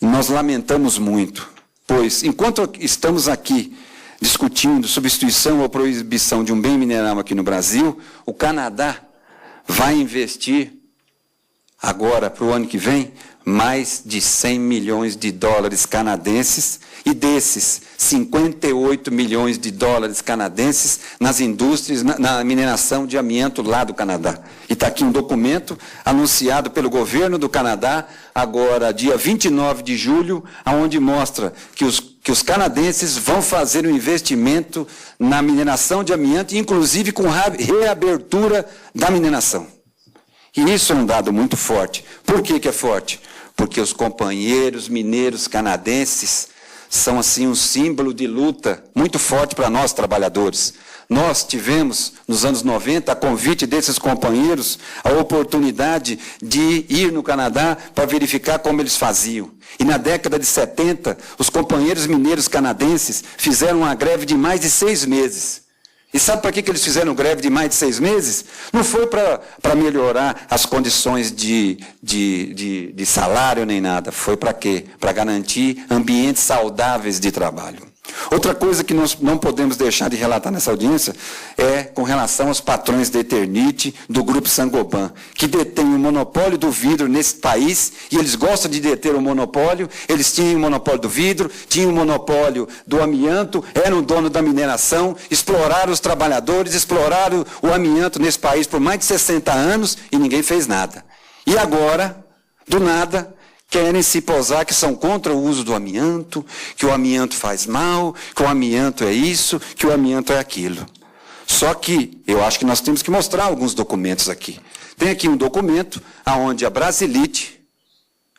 nós lamentamos muito, pois enquanto estamos aqui discutindo substituição ou proibição de um bem mineral aqui no Brasil, o Canadá vai investir, agora para o ano que vem, mais de 100 milhões de dólares canadenses, e desses, 58 milhões de dólares canadenses nas indústrias, na mineração de amianto lá do Canadá. E está aqui um documento anunciado pelo governo do Canadá, agora dia 29 de julho, onde mostra que os canadenses vão fazer um investimento na mineração de amianto, inclusive com reabertura da mineração. E isso é um dado muito forte. Por que é forte? Porque os companheiros mineiros canadenses são, assim, um símbolo de luta muito forte para nós, trabalhadores. Nós tivemos, nos anos 90, a convite desses companheiros, a oportunidade de ir no Canadá para verificar como eles faziam. E na década de 70, os companheiros mineiros canadenses fizeram uma greve de mais de 6 meses. E sabe para que eles fizeram greve de mais de 6 meses? Não foi para melhorar as condições de salário nem nada. Foi para quê? Para garantir ambientes saudáveis de trabalho. Outra coisa que nós não podemos deixar de relatar nessa audiência é com relação aos patrões da Eternit, do Grupo Saint-Gobain, que detém o monopólio do vidro nesse país, e eles gostam de deter o monopólio. Eles tinham o monopólio do vidro, tinham o monopólio do amianto, eram dono da mineração, exploraram os trabalhadores, exploraram o amianto nesse país por mais de 60 anos e ninguém fez nada. E agora, do nada, querem se posar que são contra o uso do amianto, que o amianto faz mal, que o amianto é isso, que o amianto é aquilo. Só que eu acho que nós temos que mostrar alguns documentos aqui. Tem aqui um documento onde a Brasilite,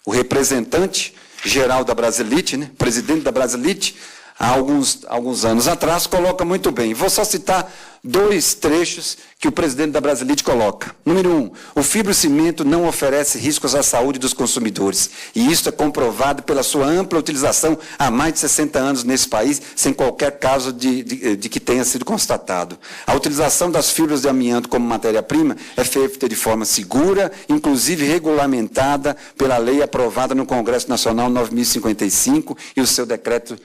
o representante geral da Brasilite, né, presidente da Brasilite, há alguns anos atrás, coloca muito bem. Vou só citar 2 trechos que o presidente da Brasilite coloca. Número 1, o fibrocimento não oferece riscos à saúde dos consumidores. E isso é comprovado pela sua ampla utilização há mais de 60 anos nesse país, sem qualquer caso de que tenha sido constatado. A utilização das fibras de amianto como matéria-prima é feita de forma segura, inclusive regulamentada pela lei aprovada no Congresso Nacional 9.055 e o seu decreto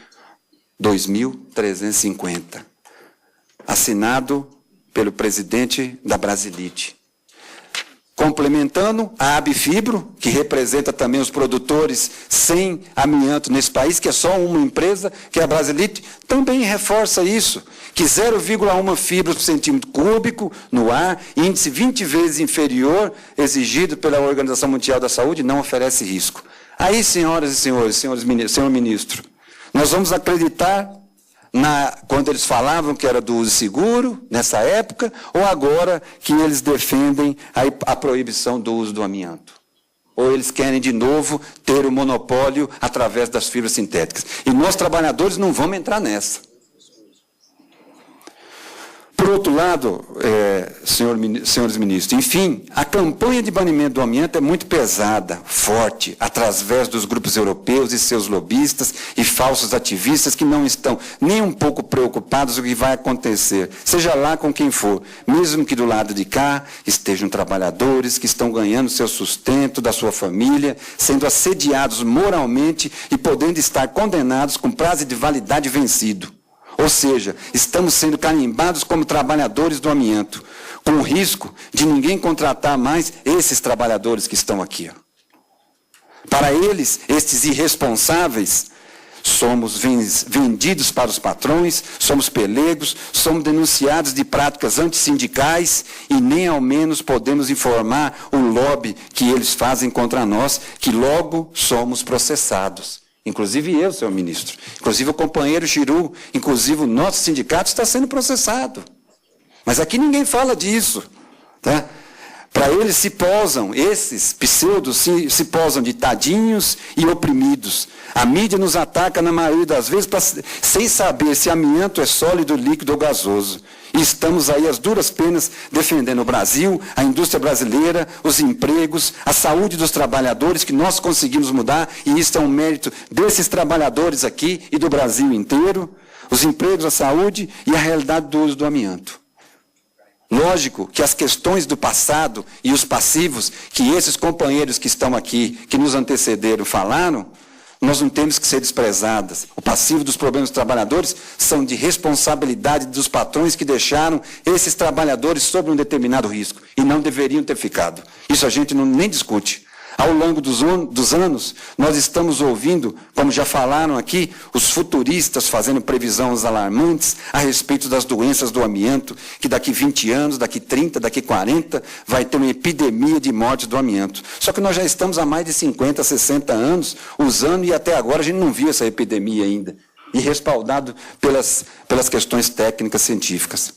2.350, assinado pelo presidente da Brasilite. Complementando, a Abfibro, que representa também os produtores sem amianto nesse país, que é só uma empresa, que é a Brasilite, também reforça isso, que 0,1 fibras por centímetro cúbico no ar, índice 20 vezes inferior, exigido pela Organização Mundial da Saúde, não oferece risco. Aí, senhoras e senhores, senhor ministro, nós vamos acreditar quando eles falavam que era do uso seguro, nessa época, ou agora que eles defendem a proibição do uso do amianto? Ou eles querem, de novo, ter o monopólio através das fibras sintéticas? E nós, trabalhadores, não vamos entrar nessa. Por outro lado, senhores ministros, enfim, a campanha de banimento do amianto é muito pesada, forte, através dos grupos europeus e seus lobistas e falsos ativistas que não estão nem um pouco preocupados com o que vai acontecer, seja lá com quem for, mesmo que do lado de cá estejam trabalhadores que estão ganhando seu sustento da sua família, sendo assediados moralmente e podendo estar condenados com prazo de validade vencido. Ou seja, estamos sendo carimbados como trabalhadores do amianto, com o risco de ninguém contratar mais esses trabalhadores que estão aqui. Para eles, estes irresponsáveis, somos vendidos para os patrões, somos pelegos, somos denunciados de práticas antissindicais e nem ao menos podemos informar o lobby que eles fazem contra nós, que logo somos processados. Inclusive eu, senhor ministro, inclusive o companheiro Chiru, inclusive o nosso sindicato está sendo processado. Mas aqui ninguém fala disso, tá? Para eles se posam, esses pseudos se posam de tadinhos e oprimidos. A mídia nos ataca na maioria das vezes sem saber se amianto é sólido, líquido ou gasoso. E estamos aí às duras penas defendendo o Brasil, a indústria brasileira, os empregos, a saúde dos trabalhadores que nós conseguimos mudar, e isso é um mérito desses trabalhadores aqui e do Brasil inteiro, os empregos, a saúde e a realidade do uso do amianto. Lógico que as questões do passado e os passivos que esses companheiros que estão aqui, que nos antecederam, falaram, nós não temos que ser desprezadas. O passivo dos problemas dos trabalhadores são de responsabilidade dos patrões que deixaram esses trabalhadores sob um determinado risco e não deveriam ter ficado. Isso a gente nem discute. Ao longo dos anos, nós estamos ouvindo, como já falaram aqui, os futuristas fazendo previsões alarmantes a respeito das doenças do amianto, que daqui 20 anos, daqui 30, daqui 40, vai ter uma epidemia de mortes do amianto. Só que nós já estamos há mais de 50, 60 anos usando e até agora a gente não viu essa epidemia ainda, e respaldado pelas questões técnicas científicas.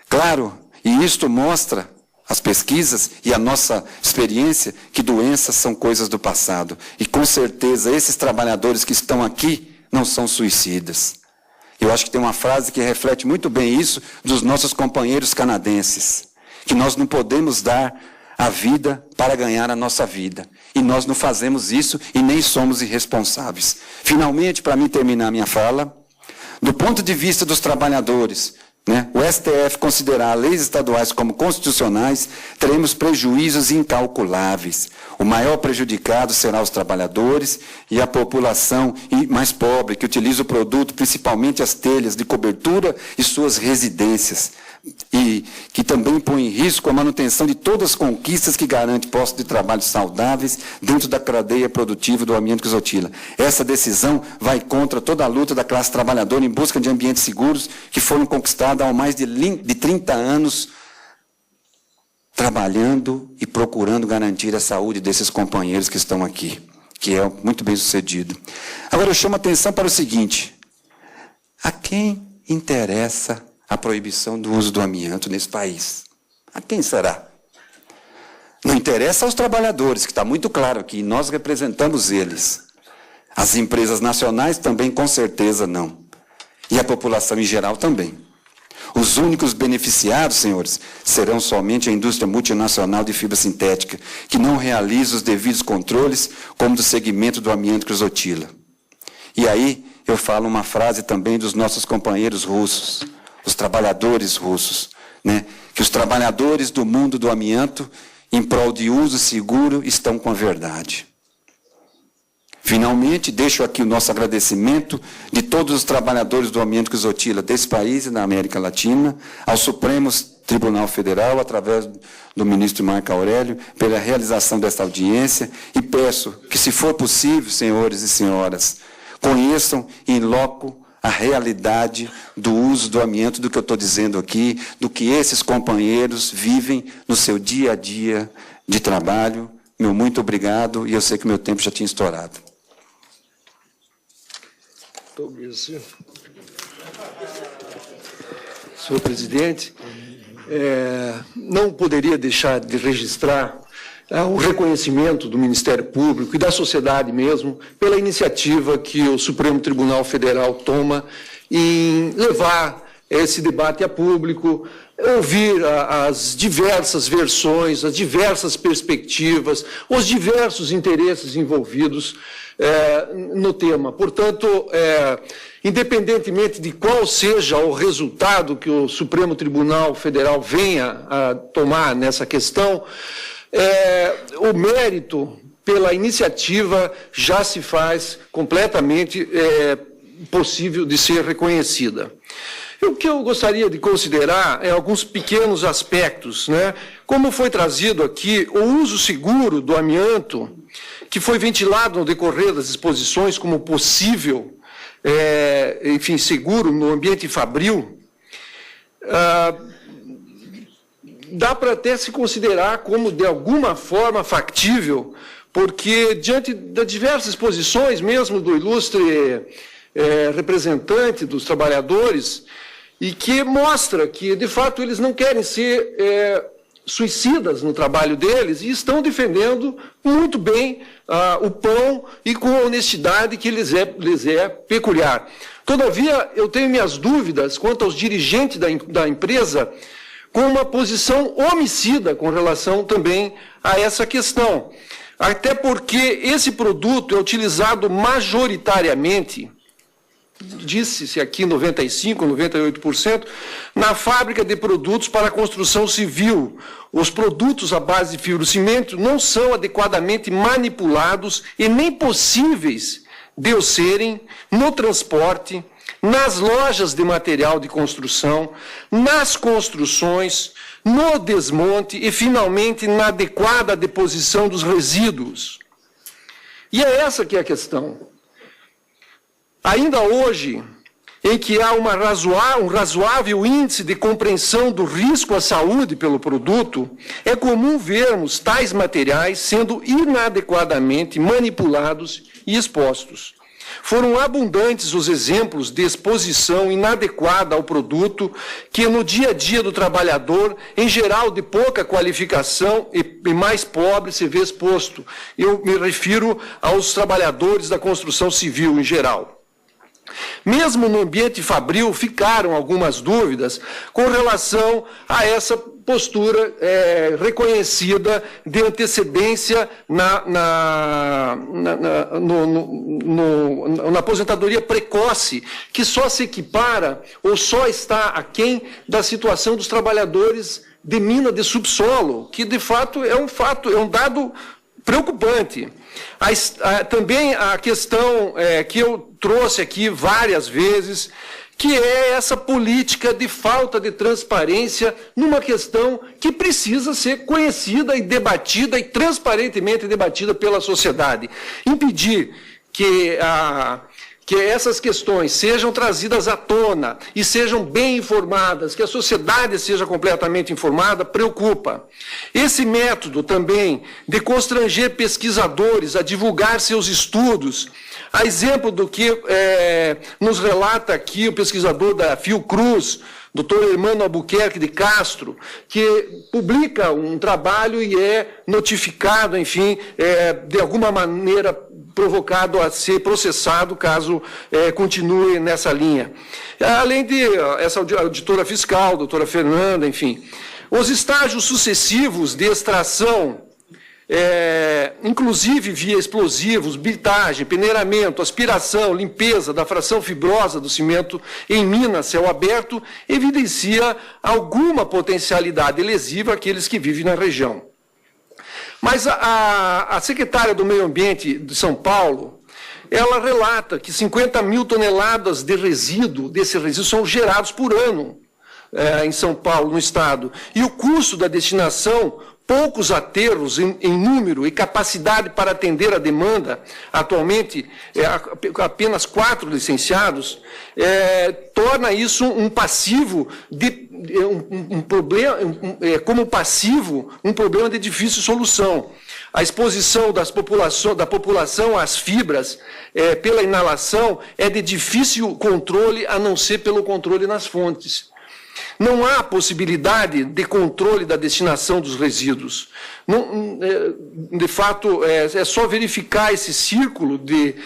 Claro, e isto mostra as pesquisas e a nossa experiência, que doenças são coisas do passado. E com certeza esses trabalhadores que estão aqui não são suicidas. Eu acho que tem uma frase que reflete muito bem isso dos nossos companheiros canadenses, que nós não podemos dar a vida para ganhar a nossa vida. E nós não fazemos isso e nem somos irresponsáveis. Finalmente, para mim terminar a minha fala, do ponto de vista dos trabalhadores, o STF considerar leis estaduais como constitucionais, teremos prejuízos incalculáveis. O maior prejudicado será os trabalhadores e a população mais pobre, que utiliza o produto, principalmente as telhas de cobertura e suas residências, e que também põe em risco a manutenção de todas as conquistas que garantem postos de trabalho saudáveis dentro da cadeia produtiva do amianto Crisotila. Essa decisão vai contra toda a luta da classe trabalhadora em busca de ambientes seguros que foram conquistados há mais de 30 anos, trabalhando e procurando garantir a saúde desses companheiros que estão aqui, que é muito bem sucedido. Agora eu chamo a atenção para o seguinte: a quem interessa a proibição do uso do amianto nesse país? A quem será? Não interessa aos trabalhadores, que está muito claro aqui, nós representamos eles. As empresas nacionais também, com certeza, não. E a população em geral também. Os únicos beneficiados, senhores, serão somente a indústria multinacional de fibra sintética, que não realiza os devidos controles, como do segmento do amianto Crisotila. E aí, eu falo uma frase também dos nossos companheiros russos, os trabalhadores russos, que os trabalhadores do mundo do amianto, em prol de uso seguro, estão com a verdade. Finalmente, deixo aqui o nosso agradecimento de todos os trabalhadores do amianto Crisotila desse país e da América Latina, ao Supremo Tribunal Federal, através do ministro Marco Aurélio, pela realização desta audiência, e peço que, se for possível, senhores e senhoras, conheçam em loco a realidade do uso do amianto, do que eu estou dizendo aqui, do que esses companheiros vivem no seu dia a dia de trabalho. Meu muito obrigado, e eu sei que meu tempo já tinha estourado. Senhor presidente, não poderia deixar de registrar o reconhecimento do Ministério Público e da sociedade mesmo pela iniciativa que o Supremo Tribunal Federal toma em levar esse debate a público, ouvir as diversas versões, as diversas perspectivas, os diversos interesses envolvidos no tema. Portanto, independentemente de qual seja o resultado que o Supremo Tribunal Federal venha a tomar nessa questão, o mérito pela iniciativa já se faz completamente possível de ser reconhecida. O que eu gostaria de considerar é alguns pequenos aspectos, né? Como foi trazido aqui, o uso seguro do amianto, que foi ventilado no decorrer das exposições como possível, enfim, seguro no ambiente fabril, dá para até se considerar como, de alguma forma, factível, porque, diante das diversas exposições, mesmo do ilustre representante dos trabalhadores, e que mostra que, de fato, eles não querem ser suicidas no trabalho deles e estão defendendo muito bem o pão e com a honestidade que lhes é peculiar. Todavia, eu tenho minhas dúvidas quanto aos dirigentes da empresa com uma posição homicida com relação também a essa questão. Até porque esse produto é utilizado majoritariamente, disse-se aqui 95%, 98%, na fábrica de produtos para a construção civil. Os produtos à base de fibrocimento não são adequadamente manipulados e nem possíveis de o serem no transporte, nas lojas de material de construção, nas construções, no desmonte e, finalmente, na adequada deposição dos resíduos. E é essa que é a questão. Ainda hoje, em que há um razoável índice de compreensão do risco à saúde pelo produto, é comum vermos tais materiais sendo inadequadamente manipulados e expostos. Foram abundantes os exemplos de exposição inadequada ao produto que, no dia a dia do trabalhador, em geral de pouca qualificação e mais pobre, se vê exposto. Eu me refiro aos trabalhadores da construção civil em geral. Mesmo no ambiente fabril, ficaram algumas dúvidas com relação a essa postura reconhecida de antecedência na aposentadoria precoce, que só se equipara ou só está aquém da situação dos trabalhadores de mina de subsolo, que de fato é um dado preocupante. Também a questão que eu trouxe aqui várias vezes, que é essa política de falta de transparência numa questão que precisa ser conhecida e debatida e transparentemente debatida pela sociedade. Impedir que essas questões sejam trazidas à tona e sejam bem informadas, que a sociedade seja completamente informada, preocupa. Esse método também de constranger pesquisadores a divulgar seus estudos, a exemplo do que nos relata aqui o pesquisador da Fiocruz, Dr. Hermano Albuquerque de Castro, que publica um trabalho e é notificado, enfim, de alguma maneira provocado a ser processado caso continue nessa linha. Além de essa auditora fiscal, doutora Fernanda, enfim. Os estágios sucessivos de extração, inclusive via explosivos, bitagem, peneiramento, aspiração, limpeza da fração fibrosa do cimento em mina, céu aberto, evidencia alguma potencialidade lesiva àqueles que vivem na região. Mas a secretária do Meio Ambiente de São Paulo, ela relata que 50 mil toneladas de resíduo, desse resíduo, são gerados por ano em São Paulo, no estado. E o custo da destinação, poucos aterros em número e capacidade para atender a demanda, atualmente apenas 4 licenciados, torna isso um passivo como passivo, um problema de difícil solução. A exposição da população às fibras pela inalação é de difícil controle, a não ser pelo controle nas fontes. Não há possibilidade de controle da destinação dos resíduos. De fato, é só verificar esse círculo de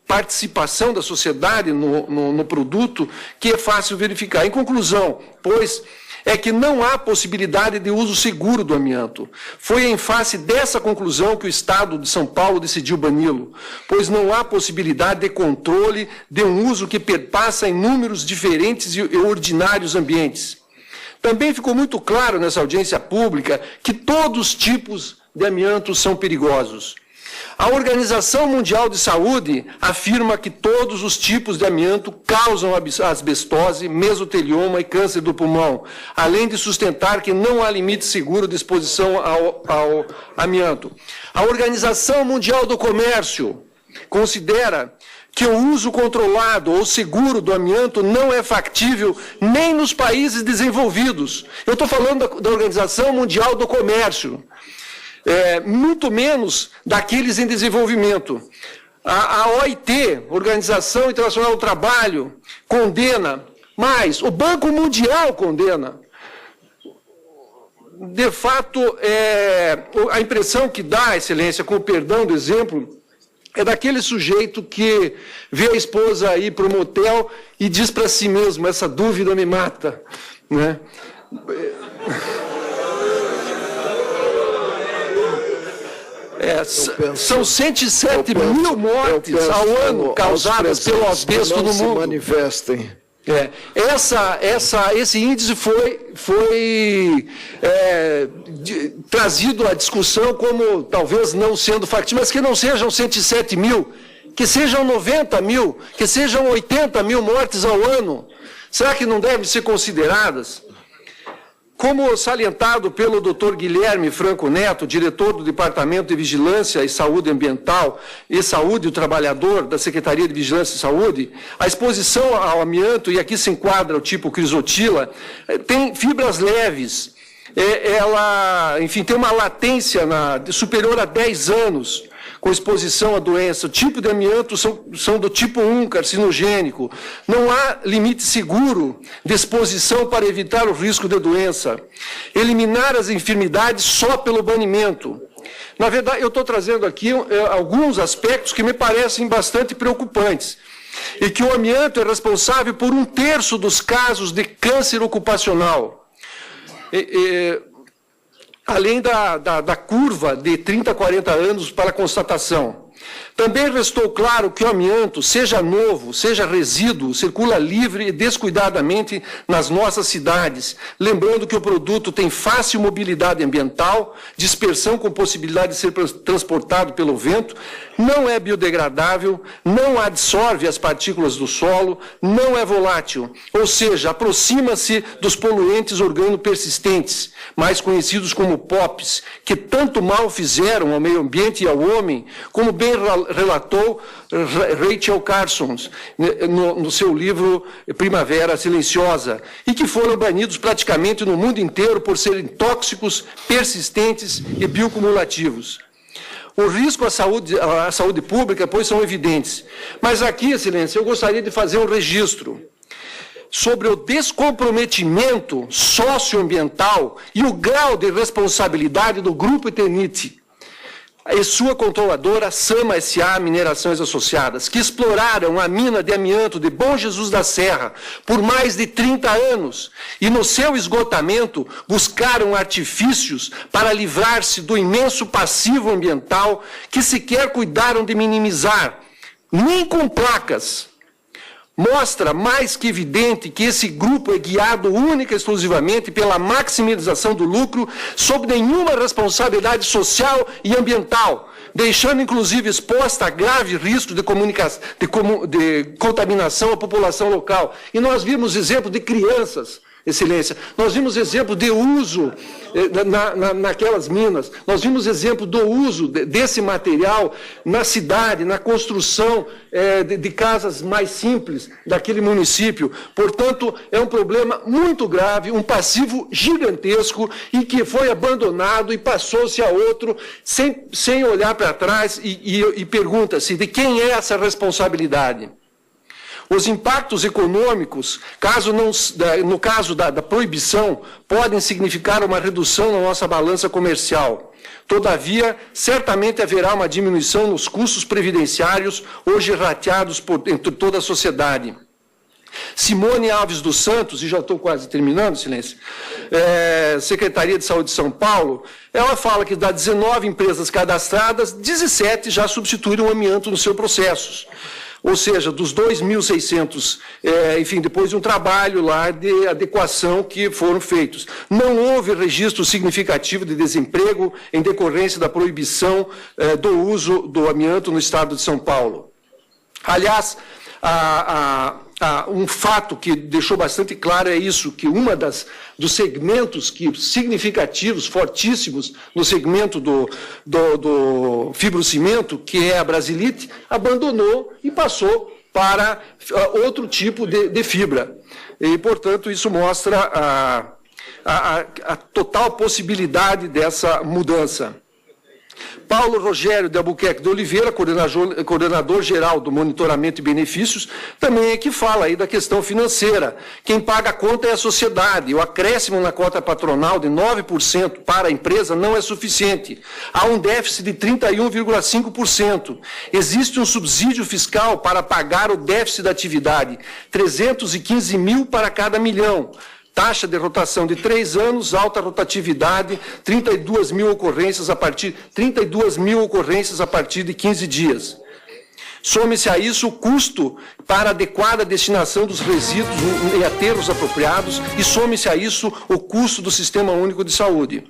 participação da sociedade no produto que é fácil verificar. Em conclusão, pois, é que não há possibilidade de uso seguro do amianto. Foi em face dessa conclusão que o Estado de São Paulo decidiu bani-lo, pois não há possibilidade de controle de um uso que perpassa inúmeros diferentes e ordinários ambientes. Também ficou muito claro nessa audiência pública que todos os tipos de amianto são perigosos. A Organização Mundial de Saúde afirma que todos os tipos de amianto causam asbestose, mesotelioma e câncer do pulmão, além de sustentar que não há limite seguro de exposição ao amianto. A Organização Mundial do Comércio considera que o uso controlado ou seguro do amianto não é factível nem nos países desenvolvidos. Eu estou falando da Organização Mundial do Comércio. Muito menos daqueles em desenvolvimento. A OIT, Organização Internacional do Trabalho, condena, mas o Banco Mundial condena. De fato, a impressão que dá, Excelência, com o perdão do exemplo, é daquele sujeito que vê a esposa ir para o motel e diz para si mesmo, essa dúvida me mata, né? São 107 mil mortes ao ano causadas pelo asbesto no mundo. Manifestem. Esse índice foi trazido à discussão como talvez não sendo factível, mas que não sejam 107 mil, que sejam 90 mil, que sejam 80 mil mortes ao ano. Será que não devem ser consideradas? Como salientado pelo Dr. Guilherme Franco Neto, diretor do Departamento de Vigilância e Saúde Ambiental e Saúde do Trabalhador da Secretaria de Vigilância e Saúde, a exposição ao amianto, e aqui se enquadra o tipo crisotila, tem fibras leves, ela, enfim, tem uma latência superior a 10 anos, com exposição à doença. O tipo de amianto são do tipo 1, carcinogênico. Não há limite seguro de exposição para evitar o risco de doença. Eliminar as enfermidades só pelo banimento. Na verdade, eu estou trazendo aqui alguns aspectos que me parecem bastante preocupantes. E que o amianto é responsável por 1/3 dos casos de câncer ocupacional. Além da curva de 30 a 40 anos para constatação. Também restou claro que o amianto, seja novo, seja resíduo, circula livre e descuidadamente nas nossas cidades, lembrando que o produto tem fácil mobilidade ambiental, dispersão com possibilidade de ser transportado pelo vento, não é biodegradável, não absorve as partículas do solo, não é volátil, ou seja, aproxima-se dos poluentes organopersistentes, mais conhecidos como POPs, que tanto mal fizeram ao meio ambiente e ao homem, como bem relatou Rachel Carson no seu livro Primavera Silenciosa, e que foram banidos praticamente no mundo inteiro por serem tóxicos, persistentes e biocumulativos. O risco à saúde pública, pois, são evidentes. Mas aqui, Excelência, eu gostaria de fazer um registro sobre o descomprometimento socioambiental e o grau de responsabilidade do Grupo Eternit e sua controladora Sama S.A. Minerações Associadas, que exploraram a mina de amianto de Bom Jesus da Serra por mais de 30 anos e, no seu esgotamento, buscaram artifícios para livrar-se do imenso passivo ambiental que sequer cuidaram de minimizar, nem com placas. Mostra mais que evidente que esse grupo é guiado única e exclusivamente pela maximização do lucro, sob nenhuma responsabilidade social e ambiental, deixando inclusive exposta a grave risco de contaminação à população local. E nós vimos exemplo de crianças, Excelência, nós vimos exemplo de uso naquelas minas, nós vimos exemplo do uso desse material na cidade, na construção de casas mais simples daquele município. Portanto, é um problema muito grave, um passivo gigantesco e que foi abandonado e passou-se a outro sem olhar para trás e pergunta-se de quem é essa responsabilidade. Os impactos econômicos, no caso da proibição, podem significar uma redução na nossa balança comercial. Todavia, certamente haverá uma diminuição nos custos previdenciários, hoje rateados entre toda a sociedade. Simone Alves dos Santos, e já estou quase terminando, silêncio, Secretaria de Saúde de São Paulo, ela fala que das 19 empresas cadastradas, 17 já substituíram o amianto nos seus processos. Ou seja, dos 2.600, enfim, depois de um trabalho lá de adequação que foram feitos. Não houve registro significativo de desemprego em decorrência da proibição do uso do amianto no estado de São Paulo. Aliás, um fato que deixou bastante claro é isso, que dos segmentos significativos, fortíssimos, no segmento do fibrocimento, que é a Brasilite, abandonou e passou para outro tipo de fibra. E, portanto, isso mostra a total possibilidade dessa mudança. Paulo Rogério de Albuquerque de Oliveira, coordenador-geral do Monitoramento e Benefícios, também é que fala aí da questão financeira. Quem paga a conta é a sociedade. O acréscimo na cota patronal de 9% para a empresa não é suficiente. Há um déficit de 31,5%. Existe um subsídio fiscal para pagar o déficit da atividade, 315 mil para cada milhão. Taxa de rotação de 3 anos, alta rotatividade, 32 mil ocorrências a partir de 15 dias. Some-se a isso o custo para adequada destinação dos resíduos em aterros apropriados e some-se a isso o custo do Sistema Único de Saúde.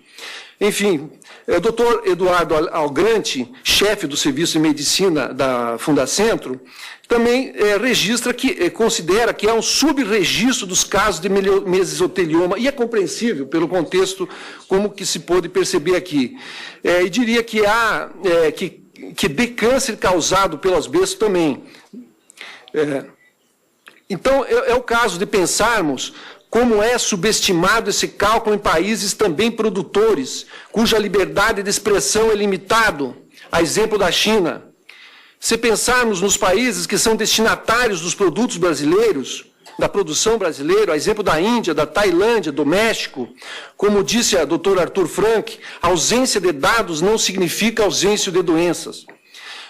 Enfim, o doutor Eduardo Algrante, chefe do Serviço de Medicina da Fundacentro, também considera que há um subregistro dos casos de mesotelioma, e é compreensível pelo contexto, como que se pôde perceber aqui. E diria que há de câncer causado pelo asbesto também. Então, é o caso de pensarmos como é subestimado esse cálculo em países também produtores, cuja liberdade de expressão é limitado, a exemplo da China. Se pensarmos nos países que são destinatários dos produtos brasileiros, da produção brasileira, a exemplo da Índia, da Tailândia, do México, como disse a doutora Arthur Frank, ausência de dados não significa ausência de doenças.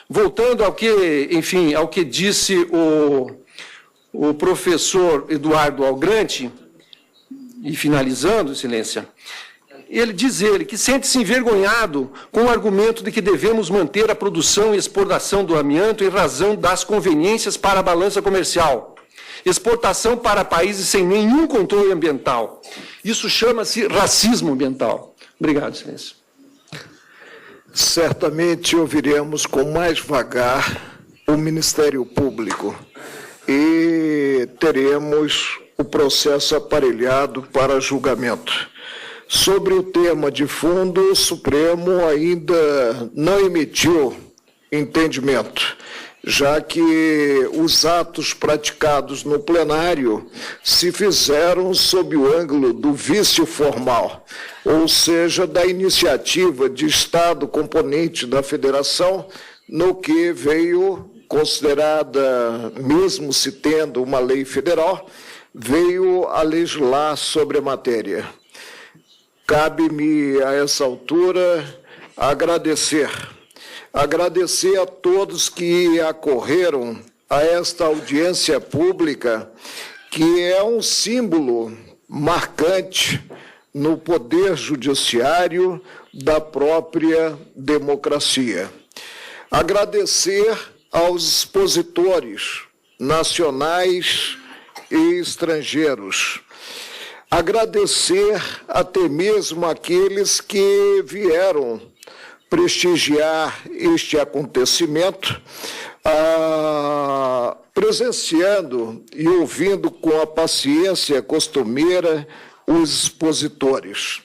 Voltando ao que disse o professor Eduardo Algrante, e finalizando, Excelência, ele diz que sente-se envergonhado com o argumento de que devemos manter a produção e exportação do amianto em razão das conveniências para a balança comercial. Exportação para países sem nenhum controle ambiental. Isso chama-se racismo ambiental. Obrigado, Excelência. Certamente ouviremos com mais vagar o Ministério Público e teremos o processo aparelhado para julgamento. Sobre o tema de fundo, o Supremo ainda não emitiu entendimento, já que os atos praticados no plenário se fizeram sob o ângulo do vício formal, ou seja, da iniciativa de Estado componente da Federação, no que veio considerada, mesmo se tendo uma lei federal, veio a legislar sobre a matéria. Cabe-me, a essa altura, agradecer a todos que acorreram a esta audiência pública, que é um símbolo marcante no poder judiciário da própria democracia. Agradecer aos expositores nacionais e estrangeiros. Agradecer até mesmo aqueles que vieram prestigiar este acontecimento, presenciando e ouvindo com a paciência costumeira os expositores.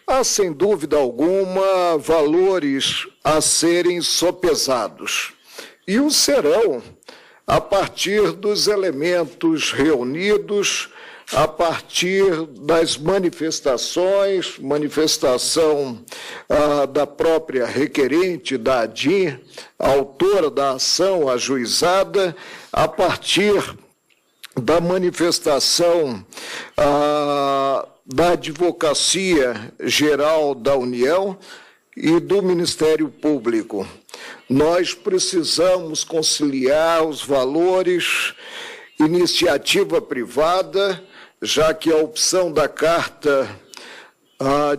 Há, sem dúvida alguma, valores a serem sopesados, e o serão a partir dos elementos reunidos, a partir das manifestação da própria requerente da ADIM, autora da ação ajuizada, a partir da manifestação da Advocacia Geral da União e do Ministério Público. Nós precisamos conciliar os valores iniciativa privada, já que a opção da Carta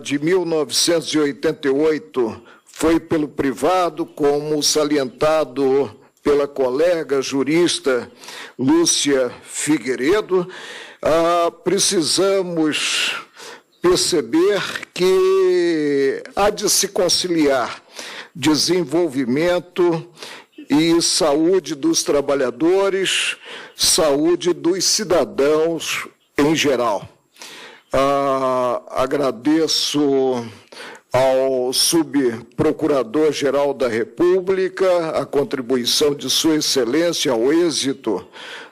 de 1988 foi pelo privado, como salientado pela colega jurista Lúcia Figueiredo, precisamos perceber que há de se conciliar desenvolvimento e saúde dos trabalhadores, saúde dos cidadãos em geral. Agradeço ao subprocurador-geral da República a contribuição de Sua Excelência ao êxito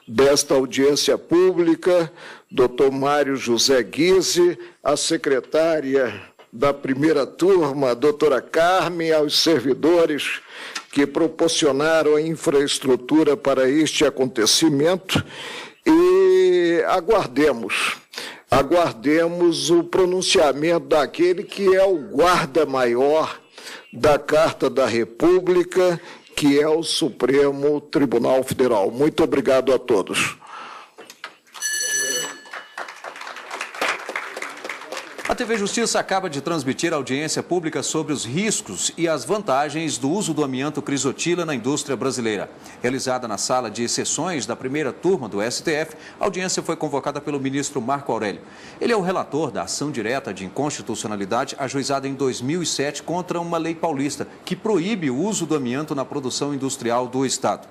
desta audiência pública, Dr. Mário José Guise, a secretária da primeira turma, doutora Carmen, aos servidores que proporcionaram a infraestrutura para este acontecimento e aguardemos o pronunciamento daquele que é o guarda-maior da Carta da República, que é o Supremo Tribunal Federal. Muito obrigado a todos. A TV Justiça acaba de transmitir audiência pública sobre os riscos e as vantagens do uso do amianto crisotila na indústria brasileira. Realizada na sala de sessões da primeira turma do STF, a audiência foi convocada pelo ministro Marco Aurélio. Ele é o relator da ação direta de inconstitucionalidade ajuizada em 2007 contra uma lei paulista que proíbe o uso do amianto na produção industrial do Estado.